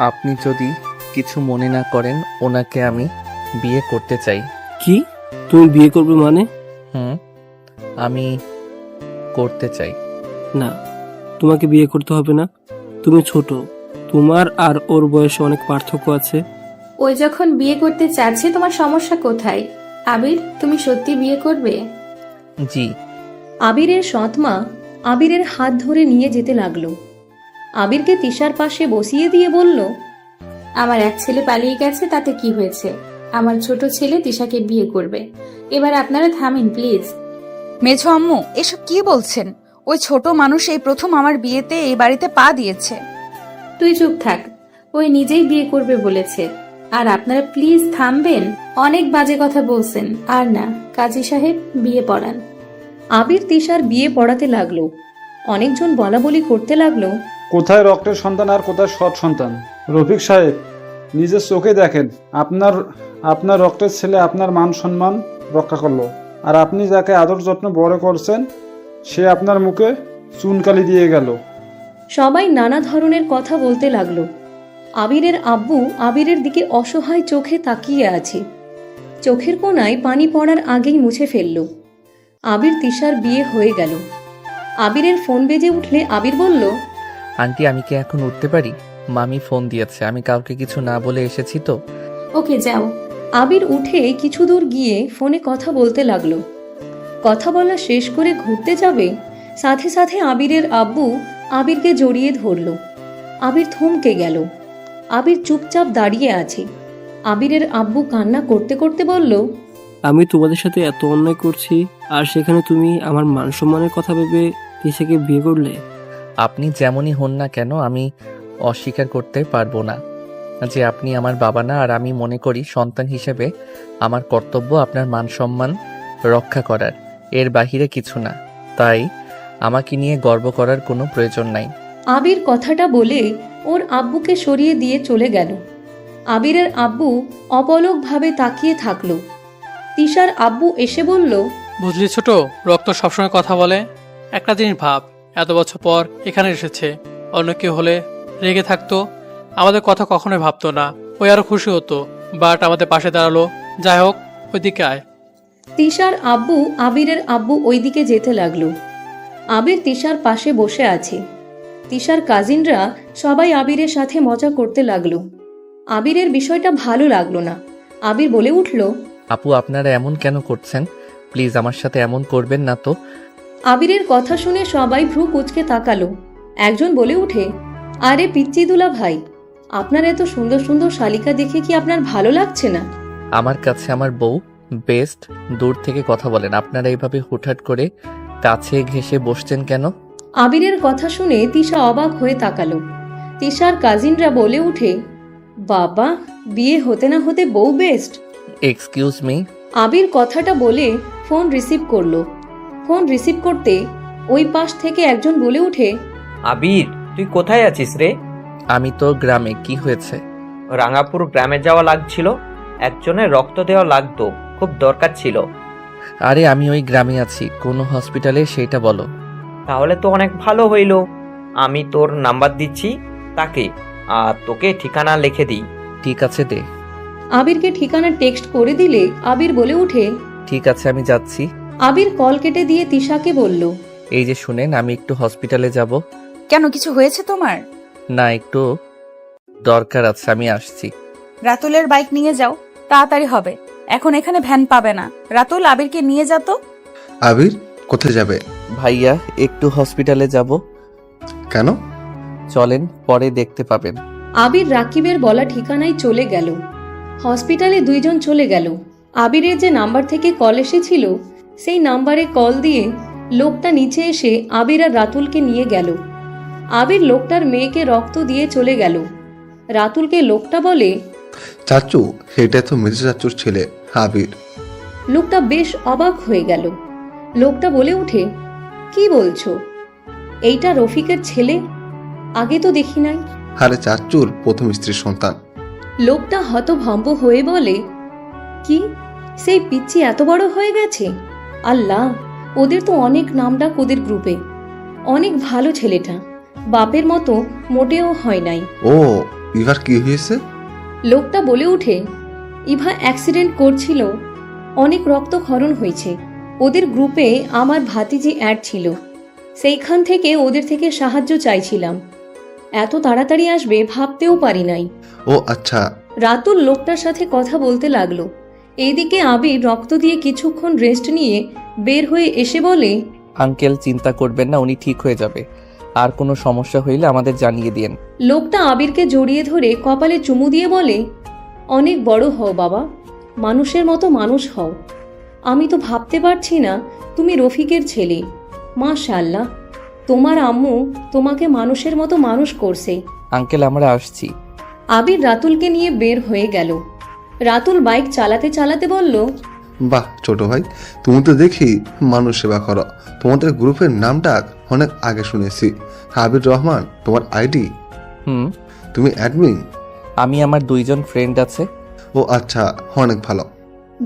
আপনি যদি কিছু মনে না করেন, ওনাকে আমি বিয়ে করতে চাই। কি? তুমি বিয়ে করবে মানে? হুম, আমি করতে চাই। না, তোমাকে বিয়ে করতে হবে না। তুমি ছোট, তোমার আর ওর বয়সে অনেক পার্থক্য আছে। ওই যখন বিয়ে করতে চাচ্ছে, তোমার সমস্যা কোথায়? আবির, তুমি সত্যি বিয়ে করবে? জি। আবিরের সৎমা আবিরের হাত ধরে নিয়ে যেতে লাগলো। আবিরকে তিশার পাশে বসিয়ে দিয়ে বলল, আমার এক ছেলে পালিয়ে গেছে, তাতে কি হয়েছে? আমার ছোট ছেলে তিশাকে বিয়ে করবে। এবার আপনারা থামিন প্লিজ। মেঝো আম্মু, এসব কি বলছেন? ওই ছোট মানুষ এই প্রথম আমার বিয়েতে এই বাড়িতে পা দিয়েছে। তুই চুপ থাক, ওই নিজেই বিয়ে করবে বলেছে। আর আপনারা প্লিজ থামবেন, অনেক বাজে কথা বলছেন। আর না, কাজী সাহেব বিয়ে পড়ান। আবির তিশার বিয়ে পড়াতে লাগলো। অনেকজন বলাবলি করতে লাগলো, কোথায় রক্তের সন্তান আর কোথায় সৎ সন্তান? রফিক সাহেব, নিজের চোখে দেখেন, আপনার রক্তের ছেলে আপনার মান সম্মান রক্ষা করলো, আর আপনি যাকে আদর যত্ন বড় করছেন সে আপনার মুখে চুনকালি দিয়ে গেল। সবাই নানা ধরনের কথা বলতে লাগলো। আবিরের আব্বু আবিরের দিকে অসহায় চোখে তাকিয়ে আছে। চোখের কোণায় পানি পড়ার আগেই মুছে ফেলল। আবির তিশার বিয়ে হয়ে গেল। আবিরের ফোন বেজে উঠলে আবির বলল, আন্টি, আমি কি এখন উঠতে পারি? মামি ফোন দিয়েছে, আমি কাউকে কিছু না বলে এসেছি তো। ওকে, যাও। আবির উঠে কিছু দূর গিয়ে ফোনে কথা বলতে লাগলো। কথা বলা শেষ করে ঘুরতে যাবে, সাথে সাথে আবিরের আব্বু আবিরকে জড়িয়ে ধরল। আবির থমকে গেল। আবির চুপচাপ দাঁড়িয়ে আছে। আবিরের আব্বু কান্না করতে করতে বলল, আমি তোমাদের সাথে এত অন্যায় করছি, আর সেখানে তুমি আমার মান সম্মানের কথা ভেবে তিশাকে বিয়ে করলে? আপনি যেমনই হন না কেন, আমি অস্বীকার করতে পারবো না যে আপনি আমার বাবা না। আর আমি মনে করি সন্তান হিসেবে আমার কর্তব্য আপনার মান সম্মান রক্ষা করার, এর বাহিরে কিছু না। তাই আমাকে নিয়ে গর্ব করার কোনো প্রয়োজন নাই। আবির কথাটা বলে ওর আব্বুকে সরিয়ে দিয়ে চলে গেল। আবিরের আব্বু অপলকভাবে তাকিয়ে থাকলো। তিশার আব্বু এসে বলল, বুঝলি ছোট, রক্ত সবসময় কথা বলে। একটা জিনিস ভাব, এত বছর পর এখানে এসেছে, অন্য কেউ হলে রেগে থাকতো, আমাদের কথা কখনোই ভাবতো না। ওই আরো খুশি হতো, বাট আমাদের পাশে দাঁড়ালো। যাই হোক, ওইদিকে আয়। তিশার আব্বু আবিরের আব্বু ওইদিকে যেতে লাগলো। আবির তিশার পাশে বসে আছে। তিশার কাজিনরা সবাই আবিরের সাথে মজা করতে লাগলো। আবিরের বিষয়টা ভালো লাগলো না। আবির বলে উঠল, আপু, আপনারা এমন কেন করছেন? প্লিজ আমার সাথে এমন করবেন না তো। আবিরের কথা শুনে সবাই ভ্রু কুঁচকে তাকালো। একজন বলে উঠে, আরে পিচ্চিদুলা ভাই, আপনার এত সুন্দর সুন্দর শালিকা দেখে কি আপনার ভালো লাগছে না? আমার কাছে আমার বউ বেস্ট। দূর থেকে কথা বলেন। আপনারা এইভাবে হুটহাট করে কাছে ঘেঁষে বসছেন কেন? আবিরের কথা শুনে তিশা অবাক হয়ে তাকালো। তিশার কাজিনরা বলে উঠে, বাবা, বিয়ে হতে না হতে বউ বেস্ট? Excuse me. আবির কথাটা বলে ফোন রিসিভ করলো। ফোন রিসিভ করতে ওই পাশ থেকে একজন বলে উঠে, আবির, তুই কোথায় আছিস রে? আমি তো গ্রামে। কি হয়েছে? রাঙাপুর গ্রামে যাওয়া লাগছিল, একজনের রক্ত দেওয়া লাগতো, খুব দরকার ছিল। আরে আমি ওই গ্রামে আছি, কোনো হসপিটালে, সেটা বলো। তাহলে তো অনেক ভালো হইল। আমি তোর নাম্বার দিচ্ছি তাকে, আর তোকে ঠিকানা লিখে দিই। ঠিক আছে, দে। আবিরকে ঠিকানা টেক্সট করে দিলে আবির বলে উঠে, ঠিক আছে, আমি যাচ্ছি। আবির কল কেটে দিয়ে তিশাকে বলল, এই যে শুনেন, আমি একটু হসপিটালে যাব। কেন, কিছু হয়েছে তোমার? না, একটু দরকার আছে, আমি আসছি। রাতুলের বাইক নিয়ে যাও, তাড়াতাড়ি হবে। এখন এখানে ভ্যান পাবে না। রাতুল, আবিরকে নিয়ে যা তো। আবির, কোথায় যাবে? ভাইয়া, একটু হসপিটালে যাব। কেন? চলেন, পরে দেখতে পাবেন। আবির রাকিবের বলা ঠিকানায় চলে গেল। হসপিটালে দুইজন চলে গেল। আবিরের যে নাম্বার থেকে কল এসেছিল সেই নাম্বারে কল দিয়ে লোকটা নিচে এসে আবির আর রাতুলকে নিয়ে গেল। আবির লোকটার মেয়েকে রক্ত দিয়ে চলে গেল। রাতুলকে লোকটা বলে, চাচু, এটা তো মির্জা চাচুর ছেলে আবির। লোকটা বেশ অবাক হয়ে গেল। লোকটা বলে উঠে, কি বলছো? এইটা রফিকের ছেলে? আগে তো দেখি নাই। আরে চাচুর প্রথম স্ত্রীর সন্তান। লোকটা হতভম্ব হয়ে বলে, কি, সেই পিচ্চি এত বড় হয়ে গেছে? আল্লাহ, ওদের তো অনেক নামডাক ওদের গ্রুপে। অনেক ভালো ছেলেটা, বাপের মতো মোটেও হয় নাই। ও, ইভার কি হয়েছে? লোকটা বলে ওঠে, ইভা অ্যাক্সিডেন্ট করছিল, অনেক রক্তক্ষরণ হয়েছে। ওদের গ্রুপে আমার ভাতিজি অ্যাড ছিল, সেইখান থেকে ওদের থেকে সাহায্য চাইছিলাম। এত তাড়াতাড়ি আসবে ভাবতেও পারি নাই। ও আচ্ছা। রাতুল লোকটার সাথে কথা বলতে লাগলো। এইদিকে আবির রক্ত দিয়ে কিছুক্ষণ রেস্ট নিয়ে বের হয়ে এসে বলে, আঙ্কেল চিন্তা করবেন না, উনি ঠিক হয়ে যাবে। আর কোনো সমস্যা হইলে আমাদের জানিয়ে দিন। লোকটা আবিরকে জড়িয়ে ধরে কপালে চুমু দিয়ে বলে, অনেক বড় হও বাবা, মানুষের মতো মানুষ হও। আমি তো ভাবতে পারছি না তুমি রফিকের ছেলে। মাশাআল্লাহ, তোমার আম্মু তোমাকে মানুষের মতো মানুষ করছে। আঙ্কেল আমরা আসছি। আবির রাতুলকে নিয়ে বের হয়ে গেল। রাতুল বাইক চালাতে চালাতে বলল, বাহ ছোট ভাই, তুমি তো দেখি মানুষ সেবা করো। তোমাদের গ্রুপের নামটা অনেক আগে শুনেছি, আবির রহমান তোমার আইডি? হুম। তুমি অ্যাডমিন? আমি আমার 2জন ফ্রেন্ড আছে। ও আচ্ছা, অনেক ভালো।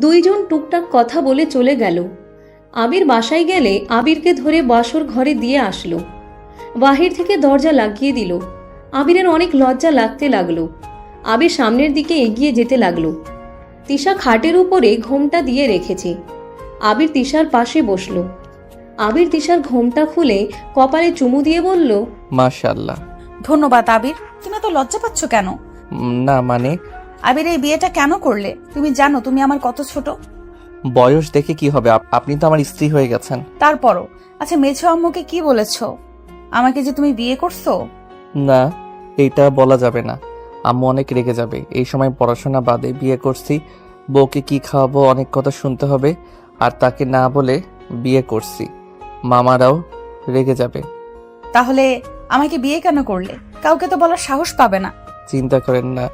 দুইজন টুকটাক কথা বলে চলে গেল। আবির বাসায় গেলে আবিরকে ধরে বাসর ঘরে দিয়ে আসলো। বাহির থেকে দরজা লাগিয়ে দিল। আবিরের অনেক লজ্জা লাগতে লাগলো। আবির সামনের দিকে এগিয়ে যেতে লাগলো। তিশা খাটের উপরে ঘোমটা দিয়ে রেখেছে। আবির তিশার পাশে বসলো। আবির তিশার ঘোমটা খুলে কপালে চুমু দিয়ে বলল, মাশাআল্লাহ। ধন্যবাদ আবির। তুমি এত লজ্জা পাচ্ছ কেন? না মানে আবির এই বিয়েটা কেন করলে? তুমি জানো তুমি আমার কত ছোট। বয়স দেখে কি হবে, আপনি তো আমার স্ত্রী হয়ে গেছেন। তারপরও আচ্ছা, মেঝো আম্মুকে কি বলেছো আমাকে যে তুমি বিয়ে করছো? না, এইটা বলা যাবে না, আম্মু অনেক রেগে যাবে। এই সময় পড়াশোনা বাদে বিয়ে করছি, বউকে কি খাওয়াবো অনেক কথা শুনতে হবে, আর তাকে না বলে বিয়ে করছি, মামারাও রেগে যাবে। তাহলে আমাকে বিয়ে কেন করলে? কাউকে তো বলার সাহস পাবে না। চিন্তা করেন না,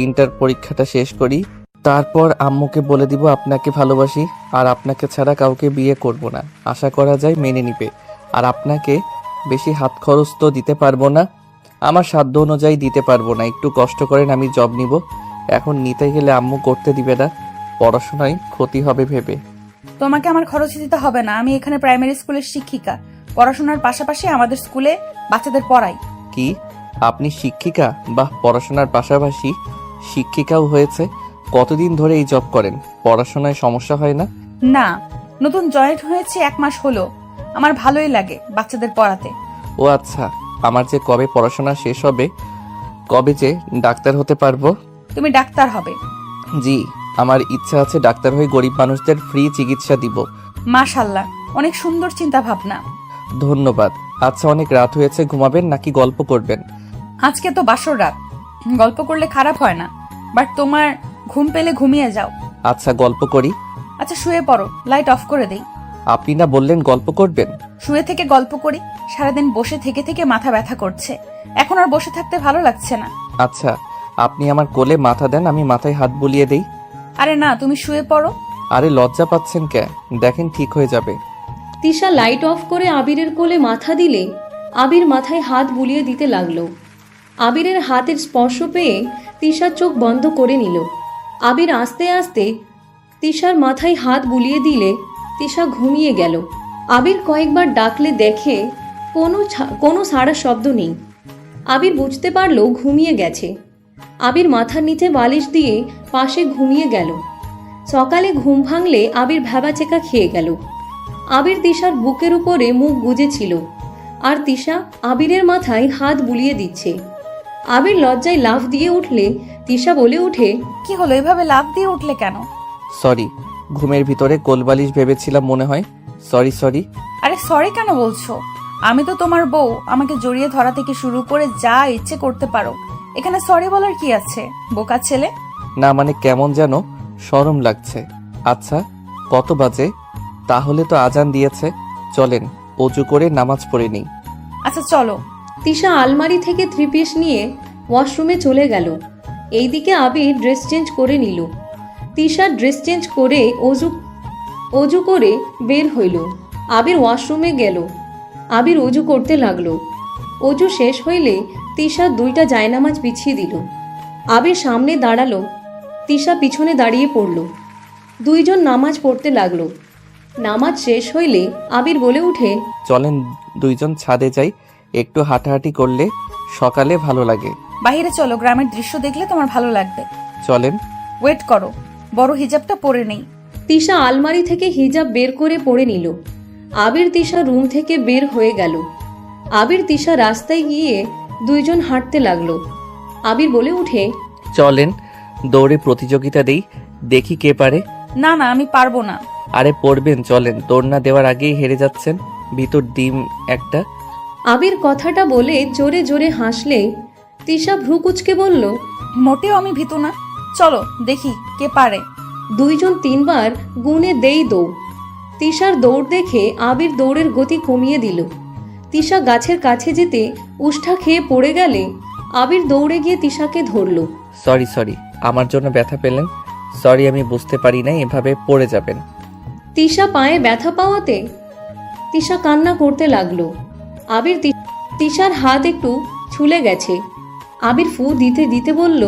ইন্টার পরীক্ষাটা শেষ করি, তারপর আম্মুকে বলে দিব আপনাকে ভালোবাসি আর আপনাকে ছাড়া কাউকে বিয়ে করব না। আশা করা যায় মেনে নিবে। আর আপনাকে বেশি হাত খরচ তো দিতে পারবো না, আমার সাধ্য অনুযায়ী দিতে পারবো না। একটু কষ্ট করেন, আমি জব নিব। এখন নিতে গেলে আম্মু করতে দিবে না, পড়াশোনায় ক্ষতি হবে ভেবে। তোমাকে আমার খরচ দিতে হবে না, আমি এখানে প্রাইমারি স্কুলের শিক্ষিকা। পড়াশোনার পাশাপাশি আমাদের স্কুলে বাচ্চাদের পড়াই। কি আপনি শিক্ষিকা? বাহ, পড়াশোনার পাশাপাশি শিক্ষিকাও হয়েছে। কতদিন ধরে এই জব করেন? পড়াশোনায় সমস্যা হয় না? না, নতুন জয়েন্ট হয়েছে 1 মাস হলো। আমার ভালোই লাগে বাচ্চাদের পড়াতে। ও আচ্ছা, আমার যে কবে পড়াশোনা শেষ হবে, কবে যে ডাক্তার হতে পারবো? তুমি ডাক্তার হবে? জি, আমার ইচ্ছা আছে ডাক্তার হয়ে গরিব মানুষদের ফ্রি চিকিৎসা দিব। মাশাআল্লাহ, অনেক সুন্দর চিন্তা ভাবনা। ধন্যবাদ। আচ্ছা, অনেক রাত হয়েছে, ঘুমাবেন নাকি গল্প করবেন? আজকে তো বাসর রাত, গল্প করলে খারাপ হয় না, বাট তোমার ঘুম পেলে ঘুমিয়ে যাও। আচ্ছা, গল্প করি। আচ্ছা শুয়ে পড়ো, লাইট অফ করে দেই। আপনি না বললেন গল্প করবেন? শুয়ে থেকে গল্প করি, সারাদিন বসে থেকে থেকে মাথা ব্যথা করছে, এখন আর বসে থাকতে ভালো লাগছে না। আচ্ছা, আপনি আমার কোলে মাথা দেন, আমি মাথায় হাত বুলিয়ে দেই। আরে না, তুমি শুয়ে পড়ো। আরে লজ্জা পাচ্ছেন কে? দেখেন ঠিক হয়ে যাবে। তিশা লাইট অফ করে আবিরের কোলে মাথা দিলে আবির মাথায় হাত বুলিয়ে দিতে লাগলো। আবিরের হাতের স্পর্শ পেয়ে তিশার চোখ বন্ধ করে নিল। আবির আস্তে আস্তে তিশার মাথায় হাত বুলিয়ে দিলে তিশা ঘুমিয়ে গেল। আবির কয়েকবার ডাকলে দেখে কোনো সাড়া শব্দ নেই। আবির বুঝতে পারল ঘুমিয়ে গেছে। আবির মাথার নিচে বালিশ দিয়ে পাশে ঘুমিয়ে গেল। সকালে ঘুম ভাঙলে আবির ভ্যাবাচেকা খেয়ে গেল। আবির তিশার বুকের উপরে মুখ গুজেছিল, আর তিশা আবিরের মাথায় হাত বুলিয়ে দিচ্ছে। আবির লজ্জায় লাফ দিয়ে উঠলে তিশা বলে উঠে, কি হলো, এভাবে লাফ দিয়ে উঠলে কেন? সরি, ঘুমের ভিতরে কোলবালিশ ভেবেছিলাম মনে হয়। সরি। আরে সরি কেন বলছো? আমি তো তোমার বউ, আমাকে জড়িয়ে ধরা থেকে শুরু করে যা ইচ্ছে করতে পারো, এখানে সরি বলার কি আছে, বোকা ছেলে। না মানে কেমন যেন শরম লাগছে। আচ্ছা, কত বাজে? তাহলে তো আজান দিয়েছে, চলেন অজু করে নামাজ পড়ে নিই। আচ্ছা চলো। তিশা আলমারি থেকে 3 পিস নিয়ে ওয়াশরুমে চলে গেল। এইদিকে আবির ড্রেস চেঞ্জ করে নিল। তিশা ড্রেস চেঞ্জ করে অজু করে বের হইল। আবির ওয়াশরুমে গেল। আবির অজু করতে লাগলো। অজু শেষ হইলে তিশা 2টা জায়নামাজ বিছিয়ে দিল। আবির সামনে দাঁড়ালো, তিশা পিছনে দাঁড়িয়ে পড়ল। 2 জন নামাজ পড়তে লাগলো। নামাজ শেষ হইলে আবির বলে উঠে, চলেন 2জন ছাদে যাই, একটু হাঁটাহাঁটি করলে সকালে ভালো লাগে। বাইরে চলো, গ্রামের দৃশ্য দেখলে তোমার ভালো লাগবে। চলেন। ওয়েট করো, বড় হিজাবটা পরে নেই। তিশা আলমারি থেকে হিজাব বের করে পরে নিল। আবির তিশা রুম থেকে বের হয়ে গেল। আবির তিশা রাস্তায় গিয়ে দুইজন হাঁটতে লাগলো। আবির বলে উঠে, চলেন দৌড়ে প্রতিযোগিতা দেই, দেখি কে পারে। না না, আমি পারবো না। আরে পড়বেন, চলেন। দৌড় না দেওয়ার আগেই হেরে যাচ্ছেন, ভিতর ডিম একটা। আবির কথাটা বলে জোরে জোরে হাসলে তিশা ভ্রু কুচকে বলল, মোটেও আমি ভীতু না, চলো দেখি কে পারে। দুইজন তিনবার গুনে দেই দৌড়। তিশার দৌড় দেখে আবির দৌড়ের গতি কমিয়ে দিল। তিশা গাছের কাছে যেতে উষ্ঠা খেয়ে পড়ে গেলে আবির দৌড়ে গিয়ে তিশাকে ধরল। সরি, আমার জন্য ব্যথা পেলেন। সরি, আমি বুঝতে পারি না এভাবে পড়ে যাবেন। তিশা পায়ে ব্যথা পাওয়াতে তিশা কান্না করতে লাগলো। আবির তিশার হাত একটু ছুলে গেছে। আবির ফু দিতে দিতে বলল,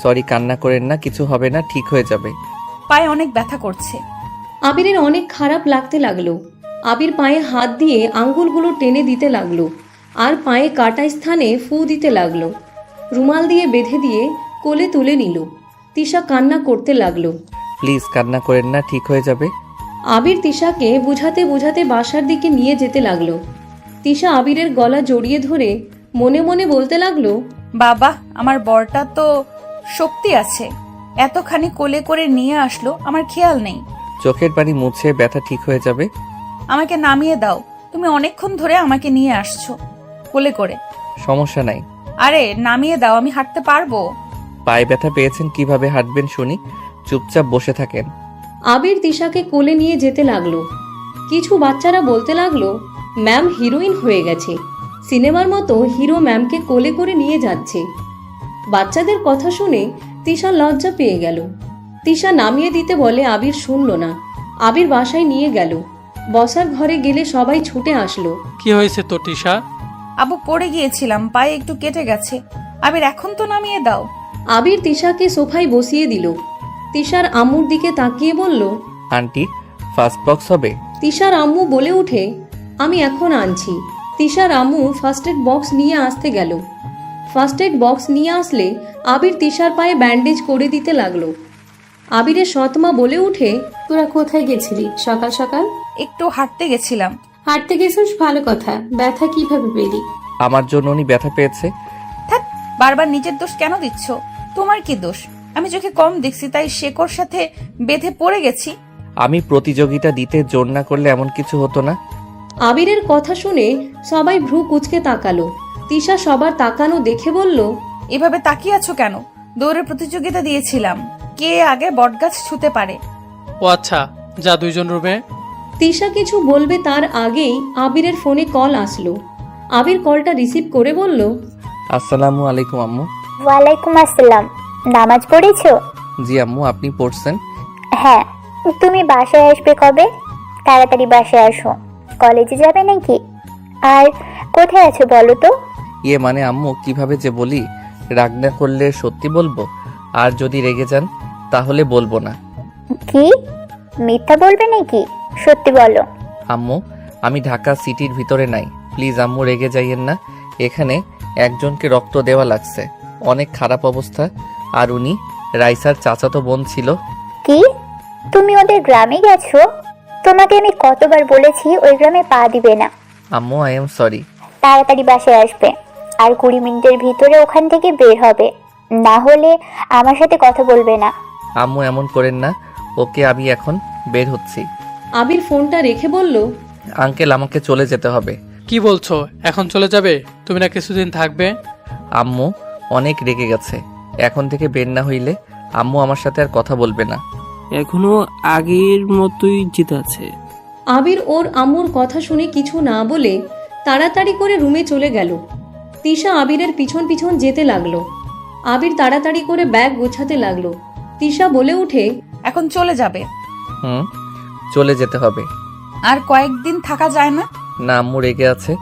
সরি, কান্না করেন না, কিছু হবে না, ঠিক হয়ে যাবে। পায়ে অনেক ব্যথা করছে। আবিরের অনেক খারাপ লাগতে লাগলো। আবির পায়ে হাত দিয়ে আঙ্গুলগুলো টেনে দিতে লাগলো আর পায়ে কাটা স্থানে ফু দিতে লাগলো। রুমাল দিয়ে বেঁধে দিয়ে কোলে তুলে নিল। তিশা কান্না করতে লাগলো। প্লিজ কান্না করেন না, ঠিক হয়ে যাবে। আবির তিশাকে বুঝাতে বুঝাতে বাসার দিকে নিয়ে যেতে লাগলো। তিশা আবিরের গলা জড়িয়ে ধরে মনে মনে বলতে লাগলো, বাবা, আমার বরটা তো শক্তি আছে, এতখানি কোলে করে নিয়ে আসলো, আমার খেয়াল নেই। চোখের পানি মুছে ব্যথা ঠিক হয়ে যাবে। আমাকে নামিয়ে দাও, তুমি অনেকক্ষণ ধরে আমাকে নিয়ে আসছো কোলে করে। সমস্যা নাই। আরে নামিয়ে দাও, আমি হাঁটতে পারবো। পায়ে ব্যথা পেয়েছেন, কিভাবে হাঁটবেন শুনি। চুপচাপ বসে থাকেন। আবির তিশাকে কোলে নিয়ে যেতে লাগলো। কিছু বাচ্চারা বলতে লাগলো, ম্যাম হিরোইন হয়ে গেছে, সিনেমার মতো হিরো ম্যামকে কোলে করে নিয়ে যাচ্ছে। বাচ্চাদের কথা শুনে তিশা লজ্জা পেয়ে গেল। তিশা নামিয়ে দিতে বলে আবির শুনল না। আবির বাসায় নিয়ে গেল। বসার ঘরে গেলে সবাই ছুটে আসলো। কি হয়েছে তো তিশা? আবু, পড়ে গিয়েছিলাম, পায়ে একটু কেটে গেছে। আবির এখন তো নামিয়ে দাও। আবির তিশাকে সোফায় বসিয়ে দিল। তিশার আম্মুর দিকে তাকিয়ে বলল, আন্টি, ফার্স্ট বক্স হবে? তিশার আম্মু বলে উঠে, আমি এখন আনছি। তিশার আম্মু ফার্স্ট এড বক্স নিয়ে আসতে গেল। ফার্স্ট এড বক্স নিয়ে আসলে আবির তিশার পায়ে ব্যান্ডেজ করে দিতে লাগলো। আবিরের সৎমা বলে উঠে, তোরা কোথায় গেছিলি সকাল সকাল? একটু হাঁটতে গেছিলাম। হাঁটতে গেছিস, ভালো কথা। ব্যথা কিভাবে পেলি? আমার জন্য উনি ব্যথা পেয়েছে। থাক, বারবার নিজের দোষ কেন দিচ্ছ? তোমার কি দোষ? আমি চোখে কম দেখছি তাই শেকড় সাথে বেঁধে পড়ে গেছি। আমি প্রতিযোগিতা দিতে জোর না করলে এমন কিছু হতো না। আবিরের কথা শুনে সবাই ভ্রু কুচকে তাকালো। তিশা সবার তাকানো দেখে বলল, এভাবে তাকিয়ে আছো কেন? দৌড়ের প্রতিযোগিতা দিয়েছিলাম, কে আগে বটগাছ ছুঁতে পারে। ও আচ্ছা, যা দুইজন রুমে। তিশা কিছু বলবে তার আগেই আবিরের ফোনে কল আসলো। আবির কলটা রিসিভ করে বলল, আসসালামু আলাইকুম আম্মু। ওয়ালাইকুম আসসালাম। নামাজ পড়েছো? জি আম্মু, আপনি পড়ছেন? হ্যাঁ। তুমি বাসায় আসবে কবে? তাড়াতাড়ি বাসায় আসো, কলেজে যাবে নাকি? আর কোথায় আছো বলো তো? মানে আম্মু, কিভাবে যে বলি, রাগ না করলে সত্যি বলবো, আর যদি রেগে যান তাহলে বলবো না। কি মিথ্যা বলবে নাকি? সত্যি বলো। আম্মু, আমি ঢাকা সিটির ভিতরে নাই, প্লিজ আম্মু রেগে যাইয়েন না। এখানে একজনকে রক্ত দেওয়া লাগছে, অনেক খারাপ অবস্থা, আর উনি রাইসার চাচাতো বোন ছিল। কি তুমি ওদের গ্রামে গেছো? তোমাকে আমি কতবার বলেছি ওই গ্রামে পা দিবে না। আম্মু, আই এম সরি। তাড়াতাড়ি বাসায় আসবে, আর 20 মিনিটের ভিতরে ওখান থেকে বের হবে, না হলে আমার সাথে কথা বলবে না। আম্মু এমন করেন না, ওকে আমি এখন বের হচ্ছি। আবির ফোনটা রেখে বলল, আঙ্কেল, আমাকে চলে যেতে হবে। কি বলছো, এখন চলে যাবে? তুমি না কিছুদিন থাকবে? আম্মু অনেক রেগে গেছে, এখন থেকে বের না হইলে আম্মু আমার সাথে আর কথা বলবে না। এখনো আগের মতোই জিতে আছে। আবির ওর আম্মুর কথা শুনে কিছু না বলে তাড়াতাড়ি করে রুমে চলে গেল। তিশা আবিরের পিছন পিছন যেতে লাগলো। আবির তাড়াতাড়ি করে ব্যাগ গোছাতে লাগলো। তিশা বলে উঠে, এখন চলে যাবে? চলে যেতে হবে। আর কয়েকদিন থাকা যায় না? না আম্মু রেগে আছে,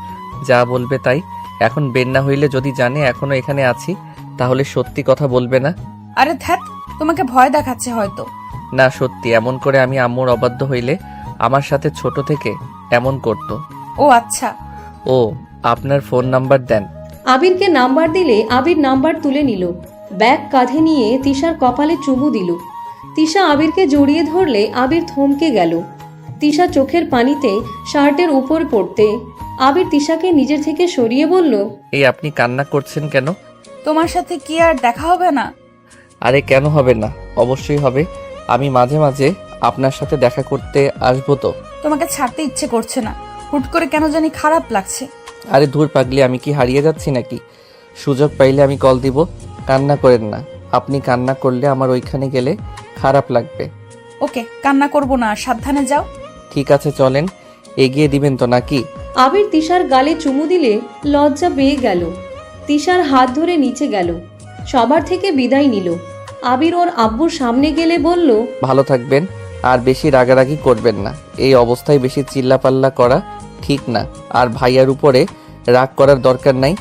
যা বলবে তাই। এখন বের না হইলে যদি জানে এখনো এখানে আছি, তাহলে সত্যি কথা বলবে না। আরে ধ্যাত, তোমাকে ভয় দেখাচ্ছে হয়তো। না সত্যি, এমন করে আমি আম্মুর অবাধ্য হইলে আমার সাথে ছোট থেকে এমন করতো। ও আচ্ছা। ও, আপনার ফোন নাম্বার দেন। আবিরকে নাম্বার দিলে আবির নাম্বার তুলে নিল। ব্যাগ কাঁধে নিয়ে তিশার কপালে চুমু দিল। তিশা আবিরকে জড়িয়ে ধরলে আবির থমকে গেল। তিশা চোখের পানিতে শার্টের উপর পড়তে আবির তিশাকে নিজের থেকে সরিয়ে বলল, এই আপনি কান্না করছেন কেন? তোমার সাথে কি আর দেখা হবে না? আরে কেন হবে না, অবশ্যই হবে। আমি মাঝে মাঝে আপনার সাথে দেখা করতে আসবো তো। তোমাকে ছাড়তে ইচ্ছে করছে না, হুট করে কেন জানি খারাপ লাগছে। আরে ধুর পাগলি, আমি কি হারিয়ে যাচ্ছি নাকি? সুযোগ পাইলে আমি কল দিব। কান্না করেন না, আপনি কান্না করলে আমার ওইখানে গেলে খারাপ লাগবে। ওকে, কান্না করব না, সাবধানে যাও। ঠিক আছে চলেন, এগিয়ে দিবেন তো নাকি? আবির তিশার গালে চুমু দিলে লজ্জা পেয়ে গেল। তিশার হাত ধরে নিচে গেল, সবার থেকে বিদায় নিল। আবির ওর আব্বুর সামনে গেলে বলল, ভালো থাকবেন, আর বেশি রাগারাগি করবেন না। এই অবস্থায় বেশি চিল্লাপাল্লা করা ঠিক না। আর ভাইয়ার উপরে রাগ করার দরকার নাই।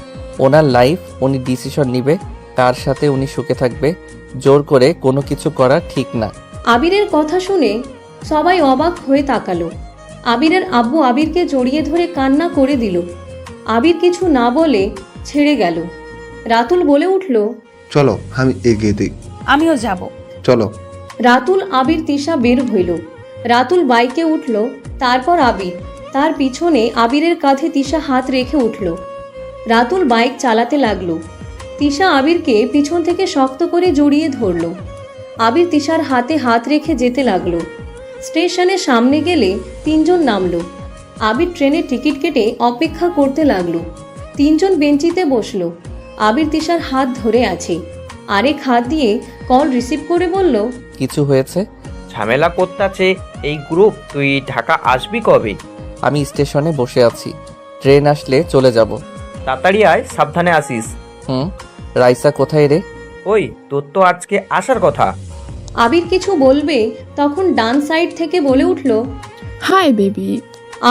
ওনার লাইফ, উনি ডিসিশন নিবে কার সাথে উনি সুখে থাকবে। জোর করে কোনো কিছু করা ঠিক না। আবিরের কথা শুনে সবাই অবাক হয়ে তাকালো। আবিরের আব্বু আবিরকে জড়িয়ে ধরে কান্না করে দিল। আবির কিছু না বলে ছেড়ে গেল। রাতুল বলে উঠল, চলো আমি এগিয়ে দিই। আমিও যাব। চলো। রাতুল আবির তিশা বের হইল। রাতুল বাইকে উঠল, তারপর আবির, তার পিছনে আবিরের কাঁধে তিশা হাত রেখে উঠল। রাতুল বাইক চালাতে লাগলো। তিশা আবিরকে পিছন থেকে শক্ত করে জড়িয়ে ধরল। আবির তিশার হাতে হাত রেখে যেতে লাগলো। স্টেশনের সামনে গেলে তিনজন নামলো। আবির ট্রেনের টিকিট কেটে অপেক্ষা করতে লাগলো। তিনজন বেঞ্চিতে বসলো। আবির তিশার হাত ধরে আছে, আরেক হাত দিয়ে কল রিসিভ করে বলল, কিছু হয়েছে? ঝামেলা করতেছে এই গ্রুপ। তুই ঢাকা আসবি কবে? আমি স্টেশনে বসে আছি, ট্রেন আসলে চলে যাব। তাড়াতাড়ি আয়, সাবধানে আসিস। রাইসা কোথায় রে? ওই তোর তো আজকে আসার কথা। আবির কিছু বলবে তখন ডান সাইড থেকে বলে উঠল, হাই বেবি।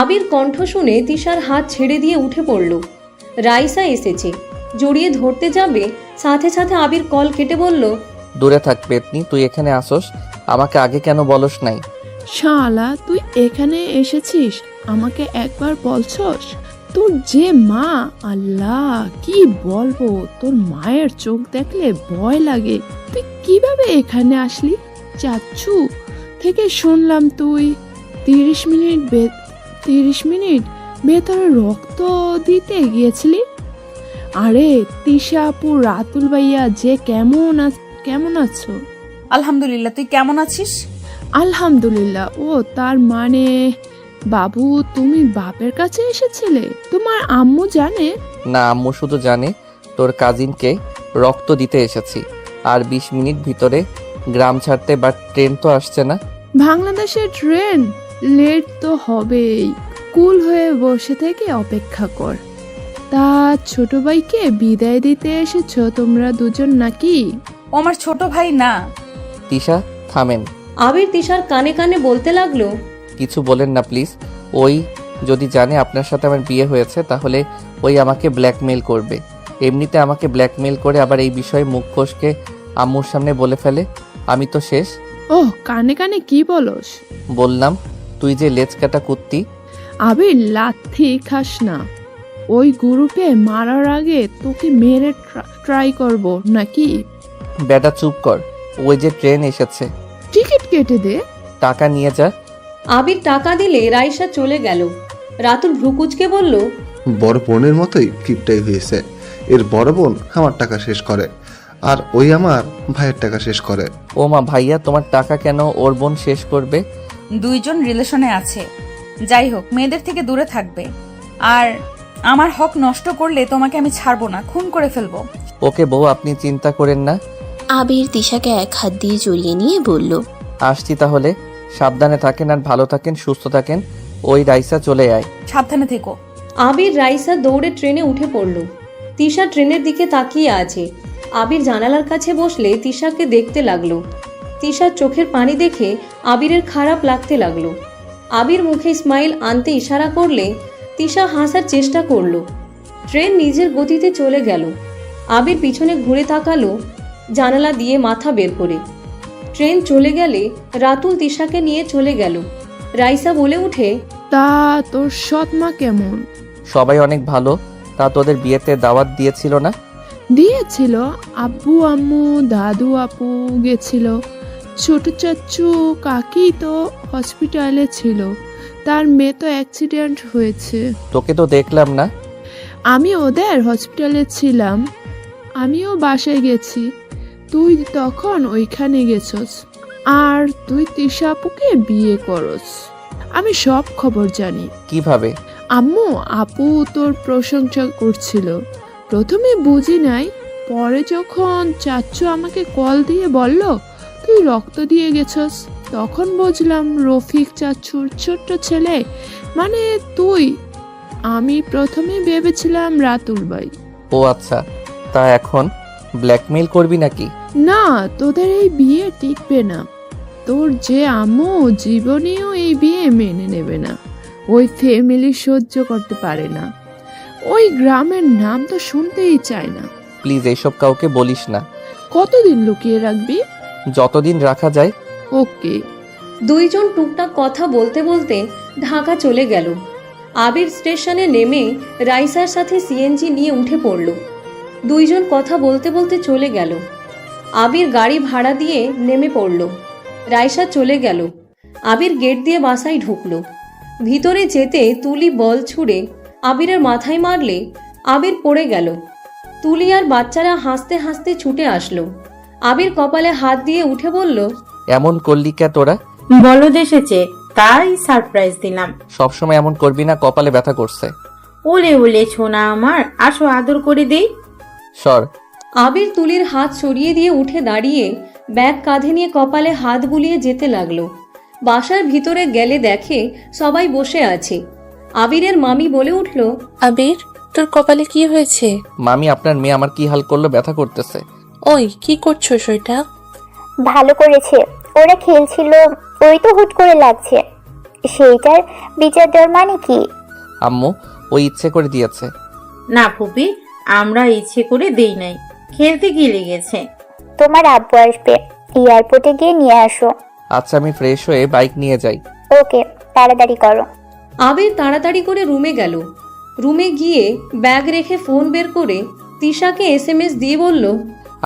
আবির কণ্ঠ শুনে তিশার হাত ছেড়ে দিয়ে উঠে পড়ল। রাইসা এসেছে, জড়িয়ে ধরতে যাবে, সাথে সাথে আবির কল কেটে বলল, দূরে থাক পেতনি, তুই এখানে আসোস, আমাকে আগে কেন বলস নাই? শালা তুই এখানে এসেছিস, আমাকে একবার বলছস? তোর যে মা, আল্লাহ কি বলবো, তোর মায়ের চোখ দেখলে ভয় লাগে। তুই কিভাবে এখানে আসলি? চাচ্ছু থেকে শুনলাম তুই 30 মিনিট ভেতরে রক্ত দিতে গিয়েছিলি। আরে তিশা আপু, রাতুল ভাইয়া যে কেমন আছো? আলহামদুলিল্লাহ, তুই কেমন আছিস? আলহামদুলিল্লাহ। ও তার মানে বাবু, তুমি বাপের কাছে এসেছিলে? তোমার আম্মু জানে? না, আম্মু শুধু জানে তোর কাজিনকে রক্ত দিতে এসেছি। আর 20 মিনিট ভিতরে গ্রাম ছাড়তে, বাট ট্রেন তো আসছে না। বাংলাদেশের ট্রেন লেট তো হবেই, কুল হয়ে বসে থেকে অপেক্ষা কর। তা ছোট ভাইকে বিদায় দিতে এসেছো তোমরা দুজন নাকি? ও আমার ছোট ভাই না। তিশা থামেন। আবির তিশার কানে কানে বলতে লাগলো, কিছু বলেন না প্লিজ। ওই যদি জানে আপনার সাথে আমার বিয়ে হয়েছে, তাহলে ওই আমাকে ব্ল্যাকমেল করবে। এমনিতে আমাকে ব্ল্যাকমেল করে আবার এই বিষয়ে মুখ ফসকে আম্মুর সামনে বলে ফেলে। আমি তো শেষ। ওহ, কানে কানে কি বলস? বললাম তুই যে লেজ কাটা কুত্তি। আবির লাথি খাস না। ওই গ্রুপে মারার আগে তোকে মেরে ট্রাই করব নাকি? বেটা চুপ কর, ওই যে ট্রেন এসেছে। টিকিট কেটে দে। টাকা নিয়ে যা। আবির টাকা দিলে রাইসা চলে গেল। রাতুল ভ্রুকুচকে বলল, বড় বোনের মতোই কিপটাই হয়েছে। এর বড় বোন আমার টাকা শেষ করে, আর ওই আমার ভাইয়ের টাকা শেষ করে। ও মা, ভাইয়া তোমার টাকা কেন ওর বোন শেষ করবে? দুইজন রিলেশনে আছে। যাই হোক, মেয়েদের থেকে দূরে থাকবে। আর আমার হক নষ্ট করলে তোমাকে আমি ছাড়বো না, খুন করে ফেলবো। ওকে বউ, আপনি চিন্তা করেন না। আবির তিশাকে এক হাত দিয়ে জড়িয়ে নিয়ে বলল, আসছি তাহলে। সাবধানে থাকেন আর ভালো থাকেন, সুস্থ থাকেন। ওই রাইসা চলে আয়। সাবধানে থেকো। আবির রাইসা দৌড়ে ট্রেনে উঠে পড়ল। তিশা ট্রেনের দিকে তাকিয়ে আছে। আবির জানালার কাছে বসলে তিশাকে দেখতে লাগলো। তিশার চোখের পানি দেখে আবিরের খারাপ লাগতে লাগলো। আবির মুখে স্মাইল আনতে ইশারা করলে তিশা হাসার চেষ্টা করলো। ট্রেন নিজের গতিতে চলে গেল। আবির পিছনে ঘুরে তাকালো, জানালা দিয়ে মাথা বের করে। ট্রেন চলে গেলে রাতুল তিশাকে নিয়ে চলে গেল। রাইসা বলে উঠে, তা তোর সৎ মা কেমন? সবাই অনেক ভালো। তা তোদের বিয়েতে দাওয়াত দিয়েছিল না? দিয়েছিল, আব্বু আম্মু দাদু আপু গেছিল, ছোট চাচ্চু কাকি তো হসপিটালে ছিল, তার মেয়ে তো অ্যাক্সিডেন্ট হয়েছে। তোকে তো দেখলাম না। আমি ওদের হসপিটালে ছিলাম, আমিও বাসায় গেছি, তুই তখন ওইখানে গেছস, আর তুই তিশা আপুকে বিয়ে করস। আমি সব খবর জানি। কিভাবে? আম্মু আপু তোর প্রশংসা করছিল, প্রথমে বুঝি নাই, পরে যখন চাচ্চু আমাকে কল দিয়ে বলল তুই রক্ত দিয়ে গেছস, তখন বুঝলাম রফিক চাচ্চুর ছোট্ট ছেলে, মানে তুই। আমি প্রথমে ভেবেছিলাম রাতুল ভাই। ও আচ্ছা, তা এখন ব্ল্যাকমেইল করবি নাকি? না, তোদের এই বিয়ে টিকবে না, তোর যে আম্মু জীবনেও এই বিয়ে মেনে নেবে না, ওই ফ্যামিলি সহ্য করতে পারে না, ওই গ্রামের নাম তো শুনতেই চায় না। প্লিজ এইসব কাউকে বলিস না। কতদিন লুকিয়ে রাখবি? যতদিন রাখা যায়। ওকে। দুইজন টুকটাক কথা বলতে বলতে ঢাকা চলে গেল। আবির স্টেশনে নেমে রাইসার সাথে সিএনজি নিয়ে উঠে পড়ল। দুইজন কথা বলতে বলতে চলে গেল। আবির গাড়ি ভাড়া দিয়ে নেমে পড়ল। রাইসা চলে গেল। আবির গেট দিয়ে বাসায় ঢুকলো। ভিতরে যেতে তুলি বল ছুঁড়ে আবিরের মাথায় মারলে আবির পড়ে গেল। তুলি আর বাচ্চারা হাসতে হাসতে ছুটে আসলো। আবির কপালে হাত দিয়ে উঠে বলল, এমন করলি কে তোরা? বলদ এসেছে তাই সারপ্রাইজ দিলাম। সবসময় এমন করবি না, কপালে ব্যথা করছে। ওলে ওলে ছোনা আমার, আসো আদর করে দেই। সর। আবির তুলির হাত সরিয়ে দিয়ে উঠে দাঁড়িয়ে ব্যাগ কাঁধে নিয়ে কপালে হাত বুলিয়ে যেতে লাগলো। বাসার ভিতরে গেলে দেখে সবাই বসে আছে। আবিরের মামি বলে উঠল, আবির তোর কপালে কি হয়েছে? মামি, আপনার মেয়ে আমার কি হাল করলো, ব্যথা করতেছে। ওই কি করছো সেটা? ভালো করেছে, ওরা খেলছিল, ওই তো হুট করে লাগছে, সেইটার বিচার দেওয়ার মানে কি? আম্মু, ওই ইচ্ছে করে দিয়েছে। না ফুপি, আমরা ইচ্ছে করে দেই নাই, খেলতে গিয়ে লেগেছে। তোমার আব্বু আসবে, এয়ারপোর্টে গিয়ে নিয়ে আসো। আচ্ছা, আমি ফ্রেশ হয়ে বাইক নিয়ে যাই। ওকে, তাড়াতাড়ি করো। আবির তাড়াতাড়ি করে রুমে গেল। রুমে গিয়ে ব্যাগ রেখে ফোন বের করে তিশাকে এসএমএস দিয়ে বলল,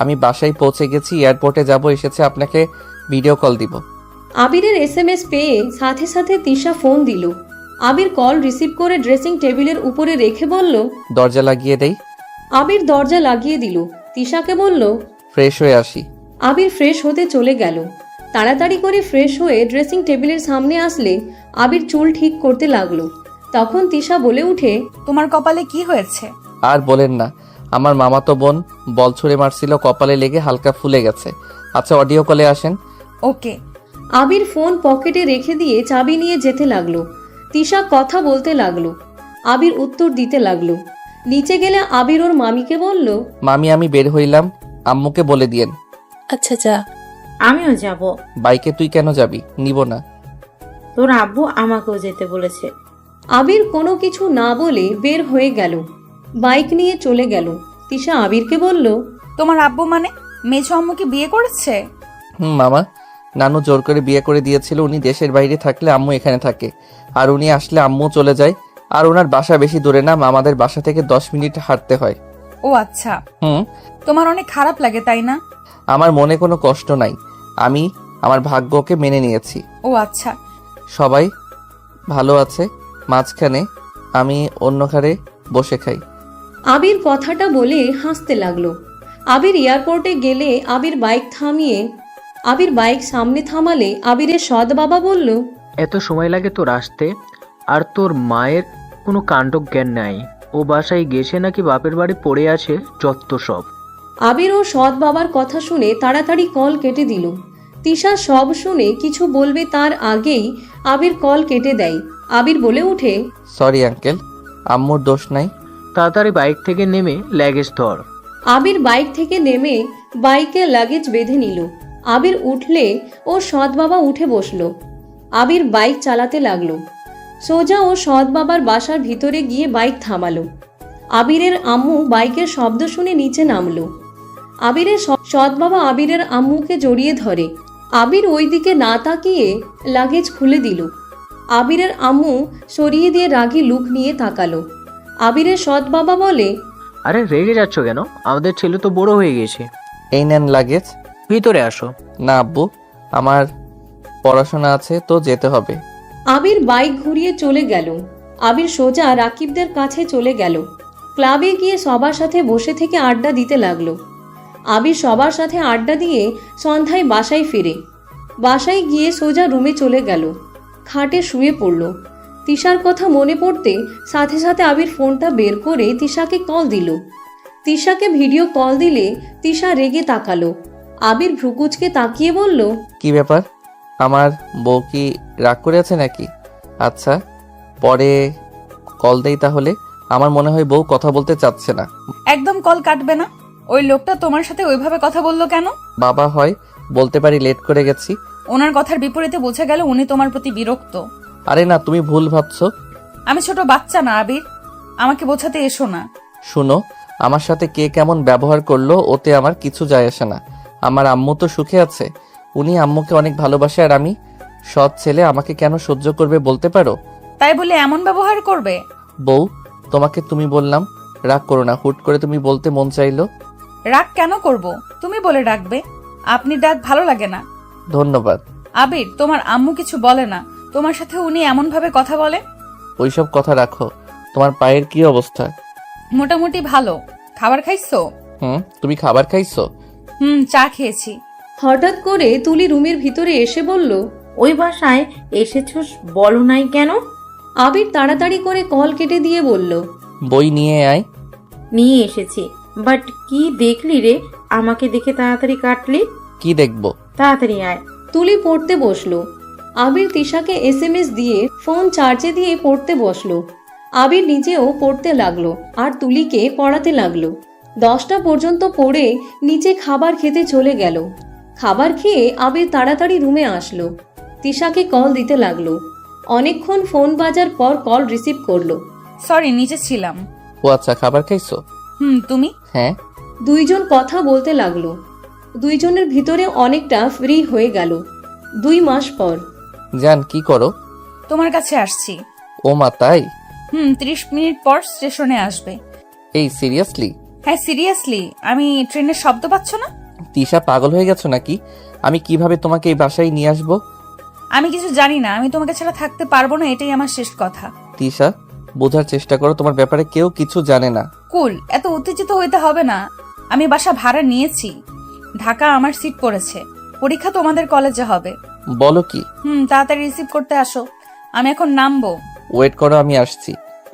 আমি বাসায় পৌঁছে গেছি, এয়ারপোর্টে যাব, এসেছে, আপনাকে ভিডিও কল দিব। আবিরের এসএমএস পেয়ে সাথে সাথে তিশা ফোন দিল। আবির কল রিসিভ করে ড্রেসিং টেবিলের উপরে রেখে বলল, দরজা লাগিয়ে দেই। আবির দরজা লাগিয়ে দিল। তিশাকে বলল, ফ্রেশ হয়ে আসি। আবির ফ্রেশ হতে চলে গেল। তাড়াতাড়ি করে ফ্রেশ হয়ে ড্রেসিং টেবিলের সামনে আসলে আবির চুল ঠিক করতে লাগলো। তখন তিশা বলে উঠে, তোমার কপালে কি হয়েছে? আর বলেন না, আমার মামাতো বোন বল ছুঁড়ে মারছিল, কপালে লেগে হালকা ফুলে গেছে। আচ্ছা, অডিও কলে আসেন। ওকে। আবির ফোন পকেটে রেখে দিয়ে চাবি নিয়ে যেতে লাগলো। তিশা কথা বলতে লাগলো। আবির উত্তর দিতে লাগলো। নিচে গেলে আবির ওর মামিকে বলল, মামি, আমি বের হইলাম, আম্মুকে বলে দিয়েন। আচ্ছা যা। আমিও যাব। বাইকে তুই কেন যাবি? নিব না। তোর আব্বু আমাকেও যেতে বলেছে। আবির কোনো কিছু না বলে বের হয়ে গেল। বাইক নিয়ে চলে গেল। তিশা আবিরকে বলল, তোমার আব্বু মানে মেজো আম্মুকে বিয়ে করেছে? মামা, নানু জোর করে বিয়ে করে দিয়েছিল। উনি দেশের বাইরে থাকলে আম্মু এখানে থাকে, আর উনি আসলে আম্মু চলে যায়। আর ওনার বাসা বেশি দূরে না, মামাদের বাসা থেকে 10 মিনিট হাঁটতে হয়। ও আচ্ছা। তোমার অনেক খারাপ লাগে তাই না? আমার মনে কোনো কষ্ট নাই, আমি আমার ভাগ্যকে মেনে নিয়েছি। ও আচ্ছা। সবাই ভালো আছে। মাঝখানে আমি অন্য ঘরে বসে খাই। আবির কথাটা বলে হাসতে লাগলো। আবির এয়ারপোর্টে গেলে আবির বাইক সামনে থামালে আবিরের সৎ বাবা বলল, এত সময় লাগে তোর আসতে? আর তোর মায়ের কোনো কাণ্ড জ্ঞান নাই, ও বাসায় গেছে নাকি বাপের বাড়ি পড়ে আছে, যত সব। আবির ও সৎ বাবার কথা শুনে তাড়াতাড়ি কল কেটে দিল। তিশা সব শুনে কিছু বলবে তার আগেই আবির কল কেটে দেয়। আবির বলে উঠে, সরি আঙ্কেল, আম্মুর দোষ নাই। তাড়াতাড়ি বাইক থেকে নেমে লাগেজ ধর। আবির বাইক থেকে নেমে বাইকে লাগেজ বেঁধে নিল। আবির উঠলে ও সৎ বাবা উঠে বসলো। আবির বাইক চালাতে লাগলো। সোজা ও সৎ বাবার বাসার ভিতরে গিয়ে বাইক থামালো। আবিরের আম্মু বাইকের শব্দ শুনে নিচে নামলো। আবিরের সৎ বাবা আবিরের আম্মুকে জড়িয়ে ধরে। আবির ওই দিকে না তাকিয়ে লাগেজ খুলে দিল। আবিরের আম্মু সরিয়ে দিয়ে রাগী লুক নিয়ে তাকালো। আবিরের সৎ বাবা বলে, আরে রেগে যাচ্ছ কেন? আমাদের ছেলে তো বড় হয়ে গেছে। এই নেন লাগেজ। ভিতরে আসো। না আব্বু, আমার পড়াশোনা আছে তো যেতে হবে। আবির বাইক ঘুরিয়ে চলে গেল। আবির সোজা রাকিবদের কাছে চলে গেল। ক্লাবে গিয়ে সবার সাথে বসে থেকে আড্ডা দিতে লাগলো। আবির সবার সাথে আড্ডা দিয়ে সন্ধ্যায় বাসায় ফিরে। বাসায় গিয়ে সোজা রুমে চলে গেল। খাটে শুয়ে পড়ল। তিশার কথা মনে পড়তে সাথে সাথে আবির ফোনটা বের করে তিশাকে কল দিল। তিশাকে ভিডিও কল দিলে তিশা রেগে তাকালো। আবির ভ্রুকুচকে তাকিয়ে বলল, কি ব্যাপার, আমার বউ কি রাগ করে আছে নাকি? আচ্ছা পরে কল দেই তাহলে। আমার মনে হয় বউ কথা বলতে চাচ্ছে না। একদম কল কাটবে না। ওই লোকটা তোমার সাথে ওইভাবে কথা বললো কেন? বাবা হয়, বলতে পারি লেট করে গেছি। ওনার কথার বিপরীতে বোঝা গেল উনি তোমার প্রতি বিরক্ত। আরে না, তুমি ভুল ভাবছো। আমি ছোট বাচ্চা না আবির, আমাকে বোঝাতে এসো না। শুনো, আমার সাথে কে কেমন ব্যবহার করলো ওতে আমার কিছু যায় আসে না। আমার আম্মু তো সুখে আছে, উনি আম্মুকে অনেক ভালোবাসে, আর আমি সৎ ছেলে, আমাকে কেন সহ্য করবে বলতে পারো? তাই বলে এমন ব্যবহার করবে? বউ, তোমাকে তুমি বললাম, রাগ করো না। হুট করে তুমি বলতে মন চাইলো। রাগ কেন করব? তুমি বলে ডাকবে। আপনি ডাক ভালো লাগে না। ধন্যবাদ। আবির, তোমার আম্মু কিছু বলে না? তোমার সাথে উনি এমন ভাবে কথা বলে? ওইসব কথা রাখো। তোমার পায়ের কি অবস্থা? মোটামুটি ভালো। খাবার খাইছো? তুমি খাবার খাইছো? চা খেয়েছি। হঠাৎ করে তুলি রুমের ভিতরে এসে বলল, ওই বাসায় এসেছস বলো নাই কেন? আবির তাড়াতাড়ি করে কল কেটে দিয়ে বলল, বই নিয়ে আয়। নিয়ে এসেছি, বাট কি দেখলি রে? আমাকে দেখে তাড়াতাড়ি কাটলি। কি দেখবো? তাড়াতাড়ি আয়। তুলি পড়তে বসলো। আবির তিশাকে এসএমএস দিয়ে ফোন চার্জে দিয়ে পড়তে বসলো। আবির নিজেও পড়তে লাগলো আর তুলিকে পড়াতে লাগলো। 10টা পর্যন্ত পড়ে নিচে খাবার খেতে চলে গেল। খাবার খেয়ে আবির তাড়াতাড়ি রুমে আসলো। তিশাকে কল দিতে লাগলো। অনেকক্ষণ ফোন বাজার পর কল রিসিভ করলো। সরি, নিচে ছিলাম। ও আচ্ছা, খাবার খাইছো? তুমি? হ্যাঁ। দুইজন কথা বলতে লাগলো। দুইজনের ভিতরে অনেকটা ফ্রি হয়ে গেল। 2 মাস পর। জান, কি করো? তোমার কাছে আসছি। ও মা, তাই? 30 মিনিট পর স্টেশনে আসবে। এই সিরিয়াসলি? হ্যাঁ সিরিয়াসলি। আমি ট্রেনের শব্দ পাচ্ছ না? তিশা, পাগল হয়ে গেছো নাকি? আমি কিভাবে তোমাকে এই বাসায় নিয়ে আসবো? আমি কিছু জানি না। আমি তোমাকে ছাড়া থাকতে পারবো না, এটাই আমার শেষ কথা। তিশা, বোঝার চেষ্টা করো, তোমার ব্যাপারে কেউ কিছু জানে না। কুল, এত উত্তেজিত হইতে হবে না। আমি বাসা ভাড়া নিয়েছি। ঢাকা আমার সিট পড়েছে। পরীক্ষা তোমাদের কলেজে হবে। বলো কি? তাড়াতাড়ি রিসিভ করতে আসো। আমি এখন নামবো। ওয়েট করো, আমি আসছি।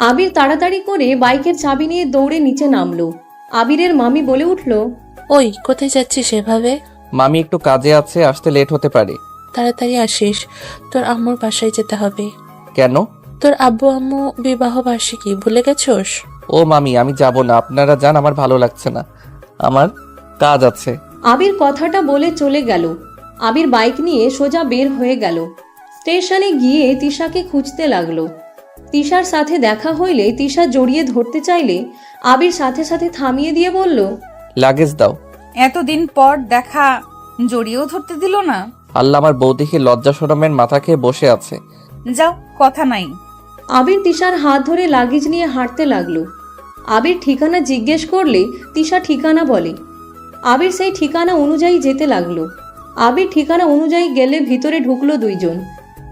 আবির তাড়াতাড়ি করে বাইকের চাবি নিয়ে দৌড়ে নিচে নামলো। আবিরের মামি বলে উঠলো, ওই কোথায় যাচ্ছিস সেভাবে? মামি একটু কাজে আছে, আসতে লেট হতে পারে। তাড়াতাড়ি আসিস, তোর আম্মুর বাসায় যেতে হবে। কেন? তোর আব্বু আম্মু বিবাহ বার্ষিকী ভুলে গেছোস? ও মামি, আমি যাব না, আপনারা যান, আমার ভালো লাগছে না, আমার কাজ আছে। আবির কথাটা বলে চলে গেল। আবির বাইক নিয়ে সোজা বের হয়ে গেল। স্টেশনে গিয়ে তিশাকে খুঁজতে লাগলো। তিশার সাথে দেখা হইলে তিশা জড়িয়ে ধরতে চাইলে আবির সাথে সাথে থামিয়ে দিয়ে বলল, লাগেজ দাও। এতদিন পর দেখা, জড়িয়েও ধরতে দিল না। আল্লাহ, আমার বউ দেখে লজ্জা শরমের মাথা খেয়ে বসে আছে। যাও, কথা নাই। আবির তিশার হাত ধরে লাগেজ নিয়ে হাঁটতে লাগলো। আবির ঠিকানা জিজ্ঞেস করলে তিশা ঠিকানা বলে। আবির সেই ঠিকানা অনুযায়ী যেতে লাগলো। আবির ঠিকানা অনুযায়ী গেলে ভিতরে ঢুকলো দুইজন।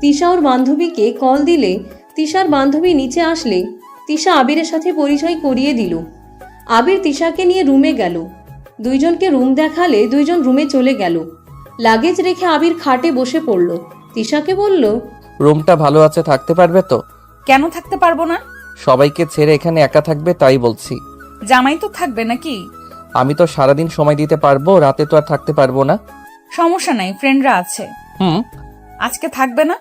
তিশা ওর বান্ধবীকে কল দিলে তিশার বান্ধবী নিচে আসলে তিশা আবিরের সাথে পরিচয় করিয়ে দিল। আবির তিশাকে নিয়ে রুমে গেল। দুইজনকে রুম দেখালে দুইজন রুমে চলে গেল। লাগেজ রেখে আবির খাটে বসে পড়ল। তিশাকে বলল, রুমটা ভালো আছে, থাকতে পারবে তো? কেন থাকতে পারবো না? সবাইকে ছেড়ে এখানে একা থাকবে তাই বলছি। জামাই তো থাকবে নাকি? আমি তো সারাদিন সময় দিতে পারবো, রাতে তো আর থাকতে পারবো না। সমস্যা নাই, ফ্রেন্ডরা আছে। আজকে থাকবে না?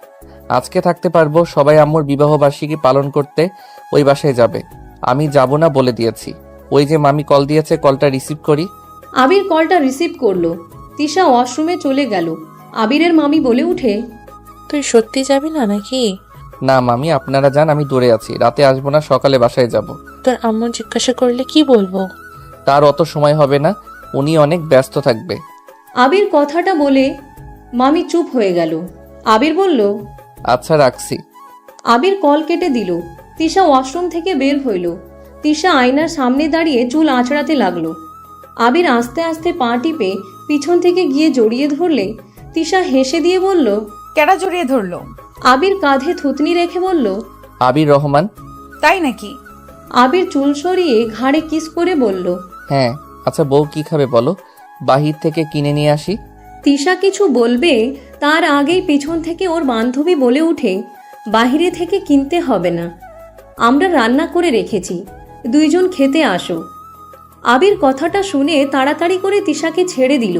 আজকে থাকতে পারবো, সবাই আম্মুর বিবাহ বার্ষিকী পালন করতে ওই বাসায় যাবে। আমি যাব না বলে দিয়েছি। ওই যে মামি কল দিয়েছে, কলটা রিসিভ করি। আবির কলটা রিসিভ করলো। তিশা ওয়াশরুমে চলে গেল। আবিরের মামি বলে উঠে, তুই সত্যি যাবি না নাকি? না মামি, আপনারা যান, আমি দূরে আছি, রাতে আসবো না, সকালে বাসায় যাব। তোর আম্মু জিজ্ঞাসা করলে কি বলবো? তার অত সময় হবে না, উনি অনেক ব্যস্ত থাকবে। আবির কথাটা বলে মামি চুপ হয়ে গেল। আবির বলল, আচ্ছা রাখছি। আবির কল কেটে দিল। তিশা ওয়াশরুম থেকে বের হইল। তিশা আয়নার সামনে দাঁড়িয়ে চুল আঁচড়াতে লাগলো। আবির আস্তে আস্তে পা টিপে পিছন থেকে গিয়ে জড়িয়ে ধরলে তিশা হেসে দিয়ে বলল, কেডা জড়িয়ে ধরলো? আবির কাঁধে থুতনি রেখে বলল, আবির রহমান। তাই নাকি? আবির চুল সরিয়ে ঘাড়ে কিস করে বলল, হ্যাঁ। আচ্ছা বউ কি খাবে বলো, বাহির থেকে কিনে নিয়ে আসি। তিশা কিছু বলবে তার আগেই পিছন থেকে ওর বান্ধবী বলে উঠে, বাহিরে থেকে কিনতে হবে না, আমরা রান্না করে রেখেছি, দুইজন খেতে আসো। আবির কথাটা শুনে তাড়াতাড়ি করে তিশাকে ছেড়ে দিল।